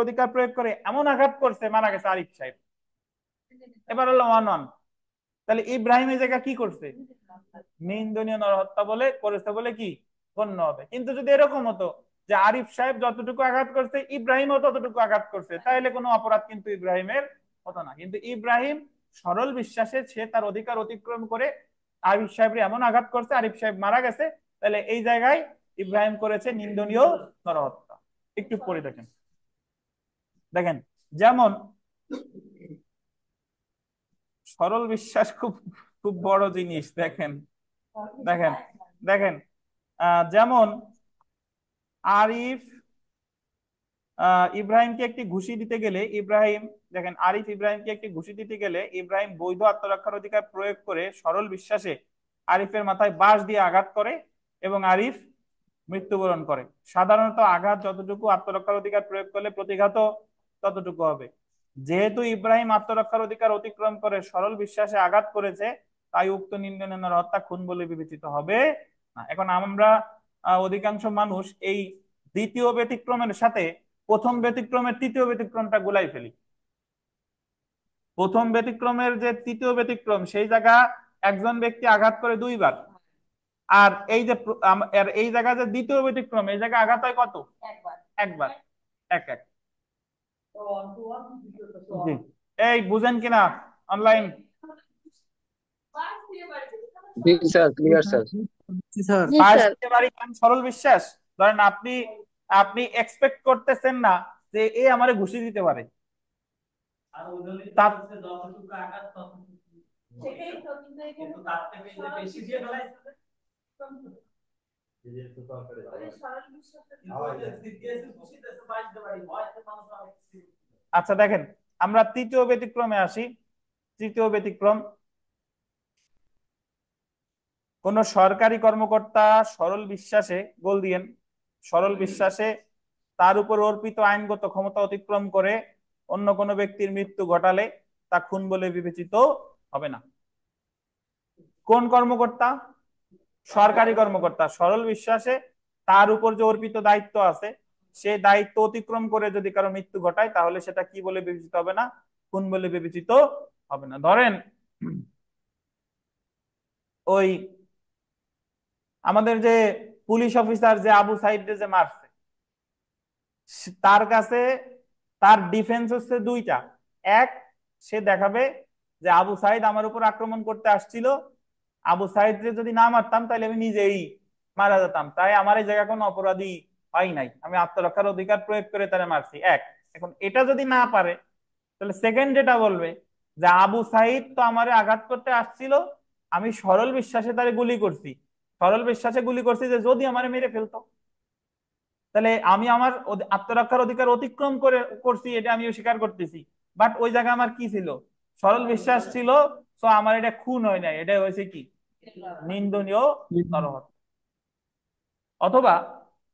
Speaker 1: অধিকার প্রয়োগ করে এমন আঘাত করছে, মারা গেছে আরিফ সাহেব। এবার হলো 1-1। তাহলে ইব্রাহিম এই জায়গা কি করছে? নিন্দনীয় নরহত্যা বলে করেছে বলে কি গণ্য হবে। কিন্তু যদি এরকম হতো যে আরিফ সাহেব যতটুকু আঘাত করছে ইব্রাহিমও ততটুকু আঘাত করছে, তাহলে কোনো অপরাধ কিন্তু ইব্রাহিমের হতো না। কিন্তু ইব্রাহিম সরল বিশ্বাসে সে তার অধিকার অতিক্রম করে আরিফ সাহেবের এমন আঘাত করছে, আরিফ সাহেব মারা গেছে, তাহলে এই জায়গায় ইব্রাহিম করেছে নিন্দনীয় নরহত্যা। একটু পড়ে দেখেন, দেখেন যেমন সরল বিশ্বাস খুব খুব বড় জিনিস। দেখেন দেখেন দেখেন যেমন আরিফ ইব্রাহিমকে একটি ঘুষি দিতে গেলে ইব্রাহিম, দেখেন আরিফ ইব্রাহিমকে একটি ঘুষি দিতে গেলে ইব্রাহিম বৈধ আত্মরক্ষার অধিকার প্রয়োগ করে সরল বিশ্বাসে আরিফের মাথায় বাঁশ দিয়ে আঘাত করে এবং আরিফ মৃত্যুবরণ করে। সাধারণত আঘাত যতটুকু আত্মরক্ষার অধিকার প্রয়োগ করলে প্রতিঘাত ততটুকু হবে। যেহেতু ইব্রাহিম আত্মরক্ষার অধিকার অতিক্রম করে সরল বিশ্বাসে আঘাত করেছে, তাই উক্ত নিন্দনীয় হত্যা খুন বলে বিবেচিত হবে না। এখন আমরা অধিকাংশ মানুষ এই দ্বিতীয় ব্যতিক্রমের সাথে প্রথম ব্যতিক্রমের তৃতীয় ব্যতিক্রমটা গুলাই ফেলি। প্রথম ব্যতিক্রমের যে তৃতীয় ব্যতিক্রম, সেই জায়গা একজন ব্যক্তি আঘাত করে দুইবার, আর এই যে এই জায়গা যে দ্বিতীয় ব্যতিক্রম, এই জায়গায় আঘাত হয় কত? একবার। এক এক। জি, এই বুঝেন কিনা অনলাইন?
Speaker 3: জি স্যার, ক্লিয়ার স্যার।
Speaker 5: স্যার
Speaker 4: জি স্যার।
Speaker 1: সরল বিশ্বাস, ধরেন আপনি আপনি এক্সপেক্ট করতেছেন না যে এ আমারে ঘুষি দিতে পারে, আচ্ছা দেখেন, আমরা তৃতীয় ব্যতিক্রমে আসি। তৃতীয় ব্যতিক্রম, কোন সরকারি কর্মকর্তা সরল বিশ্বাসে গোল দিয়েন, সরল বিশ্বাসে তার উপর অর্পিত আইনগত ক্ষমতা অতিক্রম করে অন্য কোনো ব্যক্তির মৃত্যু ঘটালে তা খুন বলে বিবেচিত হবে না। কোন কর্মকর্তা? সরকারি কর্মকর্তা সরল বিশ্বাসে তার উপর যে অর্পিত দায়িত্ব আছে, সে দায়িত্ব অতিক্রম করে যদি কারো মৃত্যু ঘটায়, তাহলে সেটা কি বলে বিবেচিত হবে না? খুন বলে বিবেচিত হবে না। ধরেন ওই আমাদের যে পুলিশ অফিসার যে আবু সাইদ যে মারছে, তার কাছে তার ডিফেন্স হচ্ছে দুইটা। এক, সে দেখাবে যে আবু সাইদ আমার উপর আক্রমণ করতে আসছিল, আবু সাইদ যদি না মারতাম তাহলে আমি নিজেই মারা যেতাম, তাই আমার এই জায়গায় কোনো অপরাধী পাই নাই, আমি আত্মরক্ষার অধিকার প্রয়োগ করে তারা মারছি। এক, এখন এটা যদি না পারে, তাহলে সেকেন্ড যেটা বলবে যে আবু সাইদ তো আমারে আঘাত করতে আসছিল, আমি সরল বিশ্বাসে তারে গুলি করছি, সরল বিশ্বাসে গুলি করছি যে যদি আমারে মেরে ফেলতো। তাহলে আমি আমার আত্মরক্ষার অধিকার অতিক্রম করছি, এটা আমিও স্বীকার করতেছি। বাট ওই জায়গায় আমার কি ছিল? সরল বিশ্বাস ছিল। তো আমার এটা খুন হয় নাই, এটা হয়েছে কি? নিন্দনীয় নরহত্যা। অথবা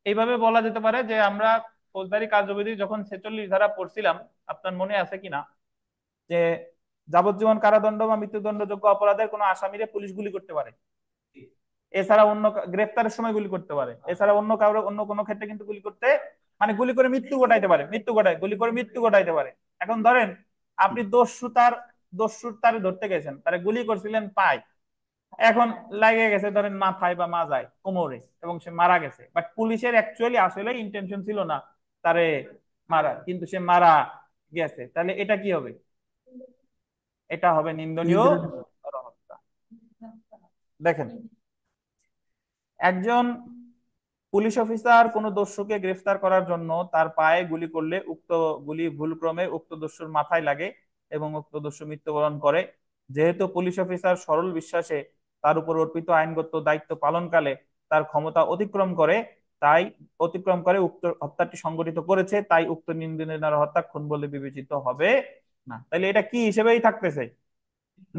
Speaker 1: এইভাবে বলা যেতে পারে যে আমরা ফৌজদারি কার্যবিধি যখন 46 ধারা পড়ছিলাম, আপনার মনে আছে কিনা, যে যাবজ্জীবন কারাদণ্ড বা মৃত্যুদণ্ডযোগ্য অপরাধের কোনো আসামিরে পুলিশ গুলি করতে পারে, এছাড়া অন্য গ্রেফতারের সময় গুলি করতে পারে, এছাড়া অন্য কারো অন্য কোনো ক্ষেত্রে কিন্তু গুলি করতে, মানে গুলি করে মৃত্যু ঘটাইতে পারে, গুলি করে মৃত্যু ঘটাইতে পারে। এখন ধরেন আপনি দস্যুতার ধরতে গেছেন, তারে গুলি করছিলেন পায়, এখন লাগে গেছে ধরেন মাথায় বা মাজায় কোমরে, এবং সে মারা গেছে, বাট পুলিশের অ্যাকচুয়ালি আসলে ইন্টেনশন ছিল না তারে মারা, কিন্তু সে মারা গেছে, তাহলে এটা কি হবে? এটা হবে নিন্দনীয় হত্যা। দেখেন, একজন পুলিশ অফিসার কোনো দস্যুকে গ্রেফতার করার জন্য তার পায়ে গুলি করলে উক্ত গুলি ভুলক্রমে উক্ত দস্যুর মাথায় লাগে এবং উক্ত দস্যু মৃত্যুবরণ করে। যেহেতু পুলিশ অফিসার সরল বিশ্বাসে তার উপর অর্পিত আইনগত দায়িত্ব পালনকালে তার ক্ষমতা অতিক্রম করে উক্ত হত্যাটি সংঘটিত করেছে, তাই উক্ত নিন্দনীয় হত্যা খুন বলে বিবেচিত হবে না। তাহলে এটা কি হিসেবেই থাকতেছে?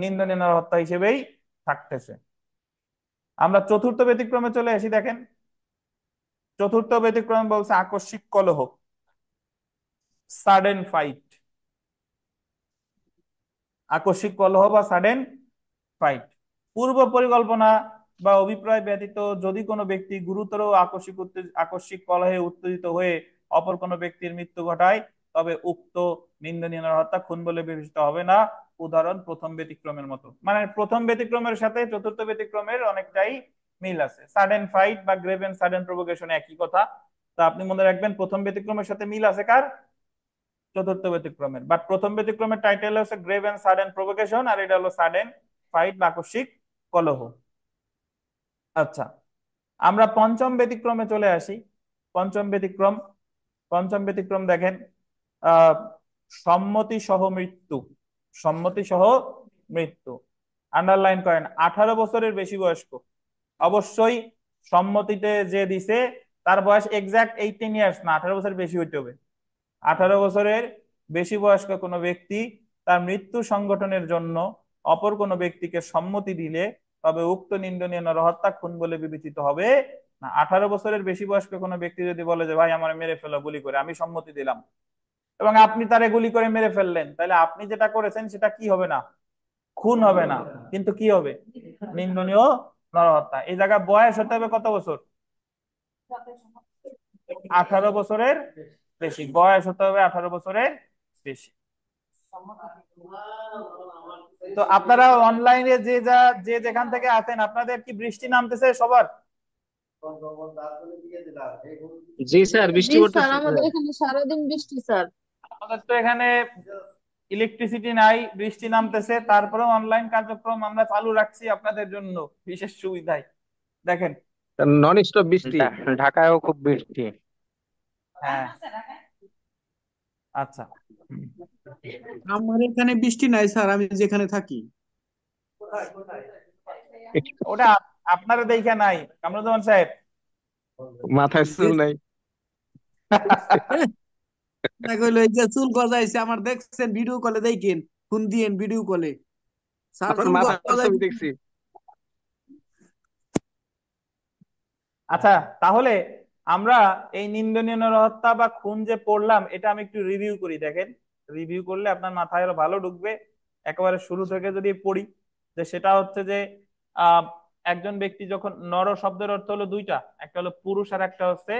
Speaker 1: নিন্দনীয় হত্যা হিসেবেই থাকতেছে। আমরা চতুর্থ ব্যতিক্রমে চলে আসি। দেখেন, চতুর্থ ব্যতিক্রম বলছে আকস্মিক কলহ, সাডেন ফাইট। আকস্মিক কলহ বা সাডেন ফাইট পূর্ব পরিকল্পনা বা অভিপ্রায় ব্যতীত যদি কোনো ব্যক্তি গুরুতর আকস্মিক কলহে উত্তেজিত হয়ে অপর কোনো ব্যক্তির মৃত্যু ঘটায়, তবে উক্ত নিন্দনীয় হত্যা খুন বলে বিবেচিত হবে না। উদাহরণ প্রথম ব্যতিক্রমের মতো। মানে প্রথম ব্যতিক্রমের সাথে চতুর্থ ব্যতিক্রমের অনেকটাই মিল আছে। সাডেন ফাইট বা গ্রেভ এন্ড সাডেন প্রভোকেশন একই কথা। তো আপনি মনে রাখবেন প্রথম ব্যতিক্রমের সাথে মিল আছে কার? চতুর্থ ব্যতিক্রমের। বাট প্রথম ব্যতিক্রমের টাইটেল হচ্ছে গ্রেভ এন্ড সাডেন প্রভোকেশন, আর এটা হলো সাডেন ফাইট বা আকস্মিক কলহ। আচ্ছা, আমরা পঞ্চম ব্যতিক্রমে চলে আসি। পঞ্চম ব্যতিক্রম, দেখেন, আহ সম্মতি সহ মৃত্যু। সম্মতি সহ মৃত্যু, আন্ডারলাইন করেন, 18 বছরের বেশি বয়স্ক। অবশ্যই সম্মতিতে যে দিছে তার বয়স এক্সাক্ট 18 ইয়ার্স না, 18 বছর বেশি হইতে হবে। 18 বছরের বেশি বয়স্ক কোনো ব্যক্তি তার মৃত্যু সংঘটনের জন্য অপর কোনো ব্যক্তিকে সম্মতি দিলে তবে উক্ত নিন্দনীয় নরহত্যা খুন বলে বিবেচিত হবে না। 18 বছরের বেশি বয়স্ক কোনো ব্যক্তি যদি বলে যে ভাই আমার মেরে ফেলো গুলি করে, আমি সম্মতি দিলাম, এবং আপনি তারে গুলি করে মেরে ফেললেন, তাহলে আপনি যেটা করেছেন সেটা কি হবে না? খুন হবে না, কিন্তু কি হবে? নিন্দনীয় নরহত্যা। এই জায়গায় বয়স হতে হবে কত বছর? 18 বছরের বেশি। বয়স হতে হবে 18 বছরের বেশি। তো আপনারা অনলাইনে যে যেখান থেকে আছেন, আপনাদের কি বৃষ্টি নামতেছে সবার?
Speaker 3: জি স্যার,
Speaker 4: জি
Speaker 3: বৃষ্টি
Speaker 4: স্যার,
Speaker 3: পড়তেছে
Speaker 4: আমাদের
Speaker 3: স্যার।
Speaker 4: এখানে সারাদিন বৃষ্টি স্যার।
Speaker 1: আমাদের তো এখানে ইলেকট্রিসিটি নাই, বৃষ্টি নামতেছে, তারপরেও অনলাইন কার্যক্রম আমরা চালু রাখছি আপনাদের জন্য বিশেষ সুবিধায়। দেখেন,
Speaker 3: নন স্টপ বৃষ্টি।
Speaker 6: ঢাকায়ও খুব বৃষ্টি।
Speaker 1: হ্যাঁ, আচ্ছা,
Speaker 5: আমার এখানে বৃষ্টি নাই স্যার, আমি যেখানে থাকি।
Speaker 1: ওটা আপনারা দেখে নাই কামরুজ্জামান সাহেব।
Speaker 3: মাথায় চুল নাই।
Speaker 5: কইলো এই যে চুল গজাইছে আমার, দেখছেন ভিডিও কলে দেখেন, ফোন দিয়েন ভিডিও কলে, স্যার
Speaker 3: আপনার
Speaker 5: চুল
Speaker 3: মাথার ছবি
Speaker 5: গজাইছে।
Speaker 3: দেখছি।
Speaker 1: আচ্ছা, তাহলে আমরা এই নিন্দনীয় নরহত্যা বা খুন যে পড়লাম, এটা আমি একটু রিভিউ করি। দেখেন, রিভিউ করলে আপনার মাথায় আরো ভালো ঢুকবে। একেবারে শুরু থেকে যদি পড়ি, যে সেটা হচ্ছে যে আহ একজন ব্যক্তি যখন, নর শব্দের অর্থ হলো দুইটা, একটা হলো পুরুষ আর একটা হচ্ছে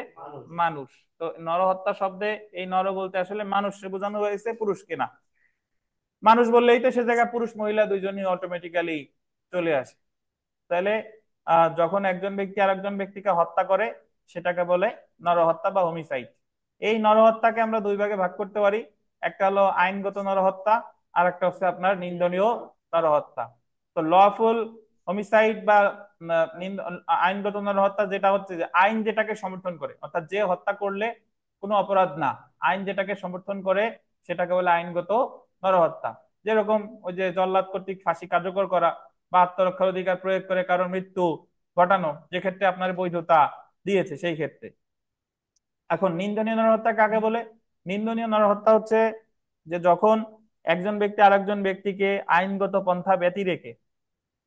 Speaker 1: মানুষ। তো নরহত্যা শব্দে এই নর বলতে আসলে মানুষকে বোঝানো হয়েছে, পুরুষকে না। মানুষ বললেই তো সে জায়গায় পুরুষ মহিলা দুইজনই অটোমেটিক্যালি চলে আসে। তাহলে যখন একজন ব্যক্তি আরেকজন ব্যক্তিকে হত্যা করে সেটাকে বলে নরহত্যা বা হোমিসাইড। এই নরহত্যাকে আমরা দুই ভাগে ভাগ করতে পারি। একটা হলো আইনগত নরহত্যা, আর একটা হচ্ছে আপনার নিন্দনীয় নরহত্যা। তো লফুল হোমিসাইড বা আইনগত নরহত্যা যেটা হচ্ছে যে আইন যেটাকে সমর্থন করে, অর্থাৎ যে হত্যা করলে কোনো অপরাধ না, আইন যেটাকে সমর্থন করে সেটাকে বলে আইনগত নরহত্যা। যেরকম ওই যে জল্লাদ কর্তৃক ফাঁসি কার্যকর করা বা আত্মরক্ষার অধিকার প্রয়োগ করে কারোর মৃত্যু ঘটানো, যে ক্ষেত্রে আপনার বৈধতা দিয়েছে সেই ক্ষেত্রে। এখন নিন্দনীয় নরহত্যা কাকে বলে? নিন্দনীয় নরহত্যা হচ্ছে যে যখন একজন ব্যক্তি আরেকজন ব্যক্তিকে আইনগত পন্থা ব্যতি রেখে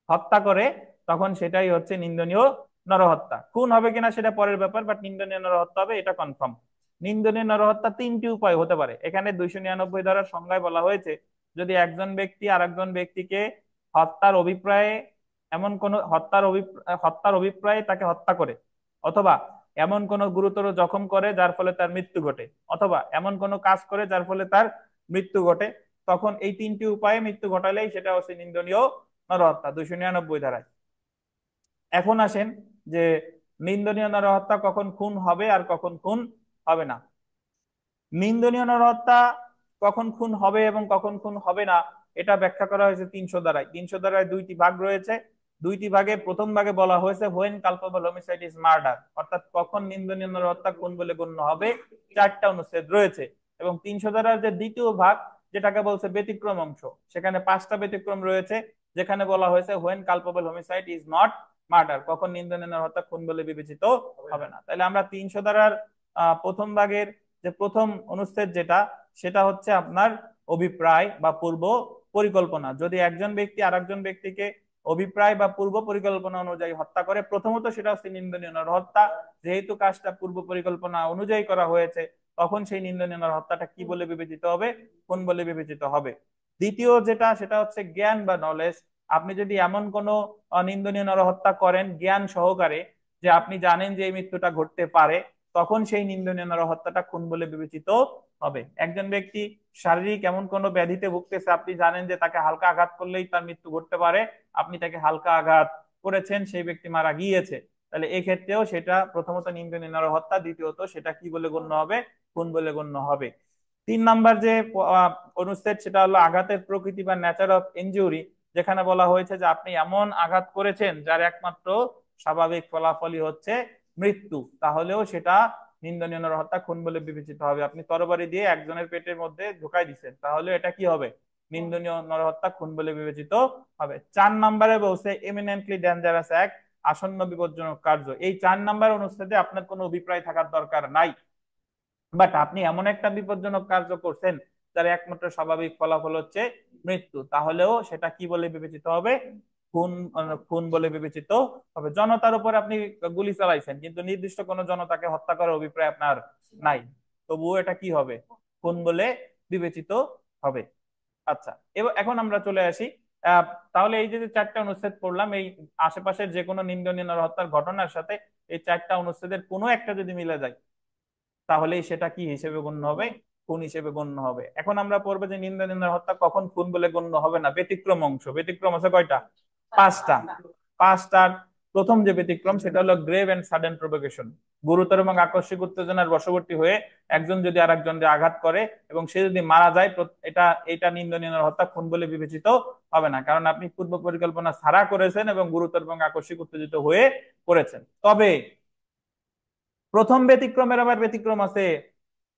Speaker 1: হত্যা করে, তখন সেটাই হচ্ছে নিন্দনীয় নরহত্যা। খুন হবে কিনা সেটা পরের ব্যাপার, বাট নিন্দনীয় নরহত্যা হবে, এটা কনফার্ম। নিন্দনীয় নরহত্যা তিনটি উপায় হতে পারে। এখানে 299 ধারার সংজ্ঞায় বলা হয়েছে, যদি একজন ব্যক্তি আরেকজন ব্যক্তিকে হত্যার অভিপ্রায়ে হত্যার অভিপ্রায়ে তাকে হত্যা করে, অথবা এমন কোন গুরুতর জখম করে যার ফলে তার মৃত্যু ঘটে, অথবা এমন কোন কাজ করে যার ফলে তার মৃত্যু ঘটে, তখন এই তিনটি উপায়ে মৃত্যু ঘটালেই সেটা হচ্ছে নিন্দনীয় নরহত্যা 299 ধারায়। এখন আসেন যে নিন্দনীয় নরহত্যা কখন খুন হবে আর কখন খুন হবে না। নিন্দনীয় নরহত্যা কখন খুন হবে এবং কখন খুন হবে না এটা ব্যাখ্যা করা হয়েছে 300 ধারায়। 300 ধারায় দুইটি ভাগ রয়েছে। দুইটি ভাগে প্রথম ভাগে বলা হয়েছে when culpable homicide is murder, অর্থাৎ কখন নিন্দনীয় নরহত্যা খুন বলে গণ্য হবে, 4টা অনুচ্ছেদ রয়েছে। এবং 300 ধারার যে দ্বিতীয় ভাগ, যেটাকে বলছে ব্যতিক্রম অংশ, সেখানে 5টা ব্যতিক্রম রয়েছে, যেখানে বলা হয়েছে when culpable homicide is not murder, কখন নিন্দনীয় নরহত্যা খুন বলে বিবেচিত হবে না। তাহলে আমরা 300 ধারার প্রথম ভাগের যে প্রথম অনুচ্ছেদ যেটা, সেটা হচ্ছে আপনার অভিপ্রায় বা পূর্ব পরিকল্পনা। যদি একজন ব্যক্তি আরেকজন ব্যক্তিকে অভিপ্রায় বা পূর্ব পরিকল্পনা অনুযায়ী হত্যা করে, প্রথমত সেটা হচ্ছে নিন্দনীয় নরহত্যা। যেহেতু কাজটা পূর্ব পরিকল্পনা অনুযায়ী করা হয়েছে, তখন সেই নিন্দনীয় নরহত্যাটা কি বলে বিবেচিত হবে? খুন বলে বিবেচিত হবে। দ্বিতীয় যেটা, সেটা হচ্ছে জ্ঞান বা নলেজ। আপনি যদি এমন কোনো নিন্দনীয় নরহত্যা করেন জ্ঞান সহকারে, যে আপনি জানেন যে এই মৃত্যুটা ঘটতে পারে, তখন সেই নিন্দনীয় নরহত্যাটা খুন বলে বিবেচিত হবে। একজন ব্যক্তি শারীরিক এমন কোনো ব্যাধিতে ভুগতেছে, আপনি জানেন যে তাকে হালকা আঘাত করলেই তার মৃত্যু ঘটতে পারে, আপনি তাকে হালকা আঘাত করেছেন, সেই ব্যক্তি মারা গিয়েছে, তাহলে এক্ষেত্রেও সেটা প্রথমত নিন্দনীয় নরহত্যা, দ্বিতীয়ত সেটা কি বলে গণ্য হবে? খুন বলে গণ্য হবে। 3 নাম্বার যে অনুচ্ছেদ, সেটা হলো আঘাতের প্রকৃতি বা নেচার অফ ইনজুরি, যেখানে বলা হয়েছে যে আপনি এমন আঘাত করেছেন যার একমাত্র স্বাভাবিক ফলাফলই হচ্ছে মৃত্যু, তাহলেও সেটা নিন্দনীয় নরহত্যা খুন বলে বিবেচিত হবে। আপনি তরবারি দিয়ে একজনের পেটের মধ্যে ঢুকাই দিচ্ছেন, তাহলে এটা কি হবে? নিন্দনীয় নরহত্যা খুন বলে বিবেচিত হবে। 4 নাম্বারে বলছে এমিনেন্টলি ডেঞ্জারাস অ্যাক্ট, আসন্ন বিপজ্জনক কার্য। এই 4 নাম্বার অনুচ্ছেদে আপনার কোনো অভিপ্রায় থাকার দরকার নাই, বাট আপনি এমন একটা বিপজ্জনক কার্য করছেন যার একমাত্র স্বাভাবিক ফলাফল হচ্ছে মৃত্যু, তাহলেও সেটা কি বলে বিবেচিত হবে? খুন। খুন বলে বিবেচিত হবে। জনতার উপর আপনি গুলি চালাইছেন, কিন্তু নির্দিষ্ট কোনো জনতাকে হত্যা করার অভিপ্রায় আপনার নাই, তবুও এটা কি হবে? খুন বলে বিবেচিত হবে। আচ্ছা, এবার এখন আমরা চলে আসি। আহ তাহলে এই যে 4টা অনুচ্ছেদ পড়লাম, এই আশেপাশের যে কোনো নিন্দনীয় নরহত্যার ঘটনার সাথে এই 4টা অনুচ্ছেদের কোনো একটা যদি মিলে যায়, তাহলেই সেটা কি হিসেবে গণ্য হবে? খুন হিসেবে গণ্য হবে। এখন আমরা পড়বো যে নিন্দা হত্যা কখন খুন বলে গণ্য হবে না। ব্যতিক্রম অংশ। ব্যতিক্রম আছে কয়টা? 5টা। 5টার প্রথম যে ব্যতিক্রম, সেটা হলো গ্রেভ এন্ড সাডেন প্রভোকেশন। গুরুতর এবং আকস্মিক উত্তেজনার বশবর্তী হয়ে একজন যদি আরেকজনকে আঘাত করে এবং সে যদি মারা যায়, এটা নিন্দনীয় হত্যা, খুন বলে বিবেচিত হবে না, কারণ আপনি পূর্ব পরিকল্পনা ছাড়া করেছেন এবং গুরুতর এবং আকস্মিক উত্তেজিত হয়ে করেছেন। তবে প্রথম ব্যতিক্রমের আবার ব্যতিক্রম আছে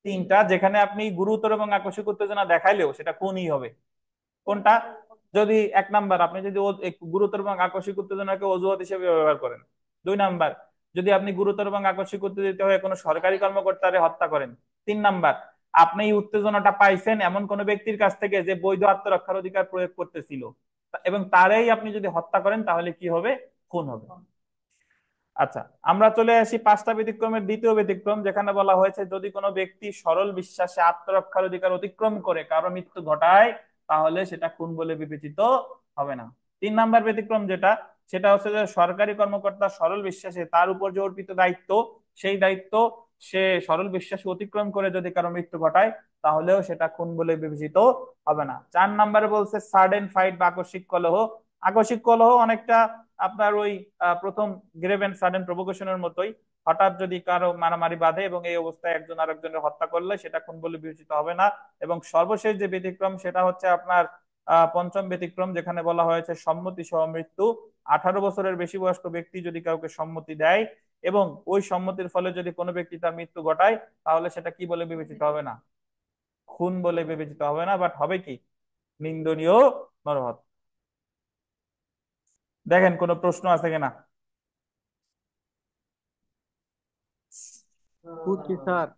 Speaker 1: 3টা, যেখানে আপনি গুরুতর এবং আকস্মিক উত্তেজনা দেখাইলেও সেটা খুনই হবে। কোনটা? যদি 1 নাম্বার, আপনি যদি গুরুতর এবং আকস্মিক উত্তেজনাকে অজুহাত হিসেবে ব্যবহার করেন। 2 নাম্বার, যদি আপনি গুরুতর এবং আকস্মিক উত্তেজিত হয়ে কোনো সরকারি কর্মকর্তারে হত্যা করেন। 3 নাম্বার, আপনি এই উত্তেজনাটা পাইছেন এমন কোন ব্যক্তির কাছ থেকে যে বৈধ আত্মরক্ষার অধিকার প্রয়োগ করতেছিল, এবং তারাই আপনি যদি হত্যা করেন, তাহলে কি হবে? খুন হবে। আচ্ছা, আমরা চলে আসি 5টা ব্যতিক্রমের দ্বিতীয় ব্যতিক্রম, যেখানে বলা হয়েছে যদি কোনো ব্যক্তি সরল বিশ্বাসে আত্মরক্ষার অধিকার অতিক্রম করে কারো মৃত্যু ঘটায়, তাহলে সেটা খুন বলে বিবেচিত হবে না। 3 নাম্বার ব্যতিক্রম যেটা, সেটা হচ্ছে যে সরকারি কর্মকর্তা সরল বিশ্বাসে তার উপর যে অর্পিত দায়িত্ব, সেই দায়িত্ব সে সরল বিশ্বাসে অতিক্রম করে যদি কারো মৃত্যু ঘটায়, তাহলেও সেটা খুন বলে বিবেচিত হবে না। 4 নাম্বারে বলছে সাডেন ফাইট বা আকস্মিক কলহ। আকস্মিক কলহ অনেকটা আপনার ওই প্রথম গ্রেভ এন্ড সাডেন প্রভোকেশনের মতোই, হঠাৎ যদি কারো মারামারি বাঁধে এবং এই অবস্থায় একজন আরেকজনের হত্যা করলে সেটা খুন বলে বিবেচিত হবে না। এবং সর্বশেষ যে ব্যতিক্রম, সেটা হচ্ছে আপনার পঞ্চম ব্যতিক্রম, যেখানে বলা হয়েছে সম্মতি সহ মৃত্যু। 18 বছরের বেশি বয়স্ক ব্যক্তি যদি কাউকে সম্মতি দেয় এবং ওই সম্মতির ফলে যদি কোনো ব্যক্তি তার মৃত্যু ঘটায়, তাহলে সেটা কি বলে বিবেচিত হবে না? খুন বলে বিবেচিত হবে না, বাট হবে কি? নিন্দনীয় নরহত্যা। দেখেন কোনো প্রশ্ন আছে কিনা।
Speaker 5: Okay sir.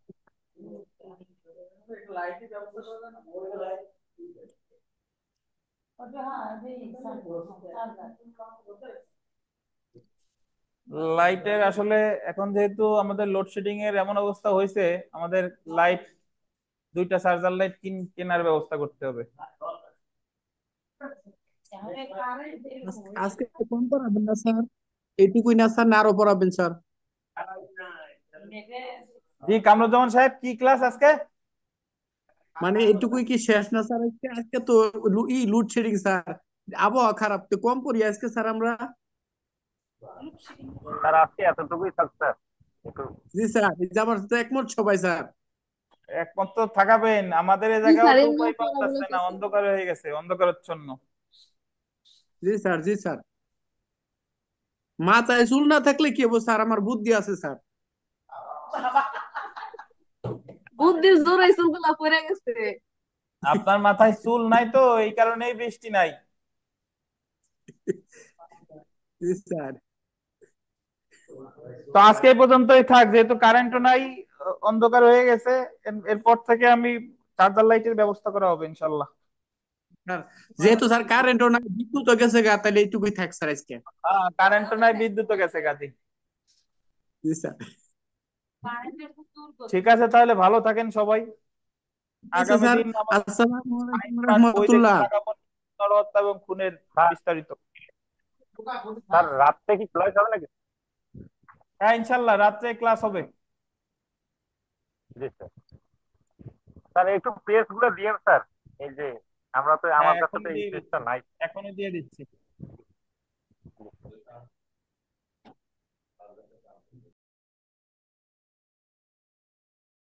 Speaker 1: লাইটের আসলে এখন যেহেতু আমাদের লোডশেডিং এর এমন অবস্থা হয়েছে, আমাদের লাইট দুইটা চার্জার লাইট কেনার ব্যবস্থা করতে হবে।
Speaker 5: আজকে কম পড়াবেন না স্যার? এইটুকুই না স্যার, না আরো পড়াবেন স্যার?
Speaker 1: জি কামরুজ্জামান সাহেব, কি ক্লাস আজকে?
Speaker 5: মানে এইটুকুই কি শেষ না স্যার? আজকে আজকে তো লোডশেডিং স্যার, আবহাওয়া খারাপ, তো কম পড়ি আজকে স্যার আমরা।
Speaker 3: স্যার আজকে এতটুকুই থাক স্যার। একটু
Speaker 5: জি স্যার, এই যে আমার সাথে একমত সবাই স্যার।
Speaker 1: একমত তো থাকাবেন, আমাদের এই
Speaker 4: জি
Speaker 1: জায়গাও
Speaker 4: স্যার,
Speaker 1: তো
Speaker 4: এমনিও
Speaker 1: উপায় পাওয়া
Speaker 4: পড়াগুলো
Speaker 1: যাচ্ছে না,
Speaker 4: শেষ।
Speaker 1: অন্ধকার হয়ে গেছে, অন্ধকারাচ্ছন্ন।
Speaker 5: জি স্যার, জি স্যার। মাথায় চুল না থাকলে কি হবো স্যার, আমার বুদ্ধি আছে স্যার।
Speaker 4: বুদ্ধির জোরে চুলগুলা পড়ে গেছে।
Speaker 1: আপনার মাথায় চুল নাই তো এই কারণেই বৃষ্টি নাই।
Speaker 5: জি স্যার।
Speaker 1: তো আজকে এই পর্যন্তই থাক, যেহেতু কারেন্টও নাই, অন্ধকার হয়ে গেছে। এরপর থেকে আমি চার্জার লাইটের ব্যবস্থা করা হবে ইনশাল্লাহ।
Speaker 5: স্যার, যেহেতু স্যার কারেন্টও নাই, বিদ্যুৎ গেছে গা, তাহলে এইটুকুই থাক স্যার আজকে।
Speaker 1: হ্যাঁ কারেন্টও নাই, বিদ্যুৎও গেছে কাজে।
Speaker 5: জি স্যার।
Speaker 1: ঠিক আছে, তাহলে ভালো থাকেন সবাই।
Speaker 5: ঠিক আছে
Speaker 1: আগামী
Speaker 5: স্যার।
Speaker 1: দিন আমাদের
Speaker 5: আসসালামু আলাইকুম
Speaker 1: আইন পাঠ বই দেখতে
Speaker 5: রহমতুল্লাহ।
Speaker 1: লাগাবো, নরহত্যা এবং খুনের বিস্তারিত।
Speaker 3: স্যার রাত্রে কি ক্লাস হবে নাকি?
Speaker 1: হ্যাঁ ইনশাল্লাহ রাত্রে ক্লাস হবে।
Speaker 3: জি স্যার। স্যার একটু পেজ গুলো দিয়েন স্যার। এই যে আমরা তো,
Speaker 1: হ্যাঁ
Speaker 3: আমার কাছে তো
Speaker 1: এখনই
Speaker 3: এই
Speaker 1: দিয়ে
Speaker 3: পেজটা
Speaker 1: দিচ্ছি,
Speaker 3: নাই।
Speaker 1: এখনই দিয়ে দিচ্ছি।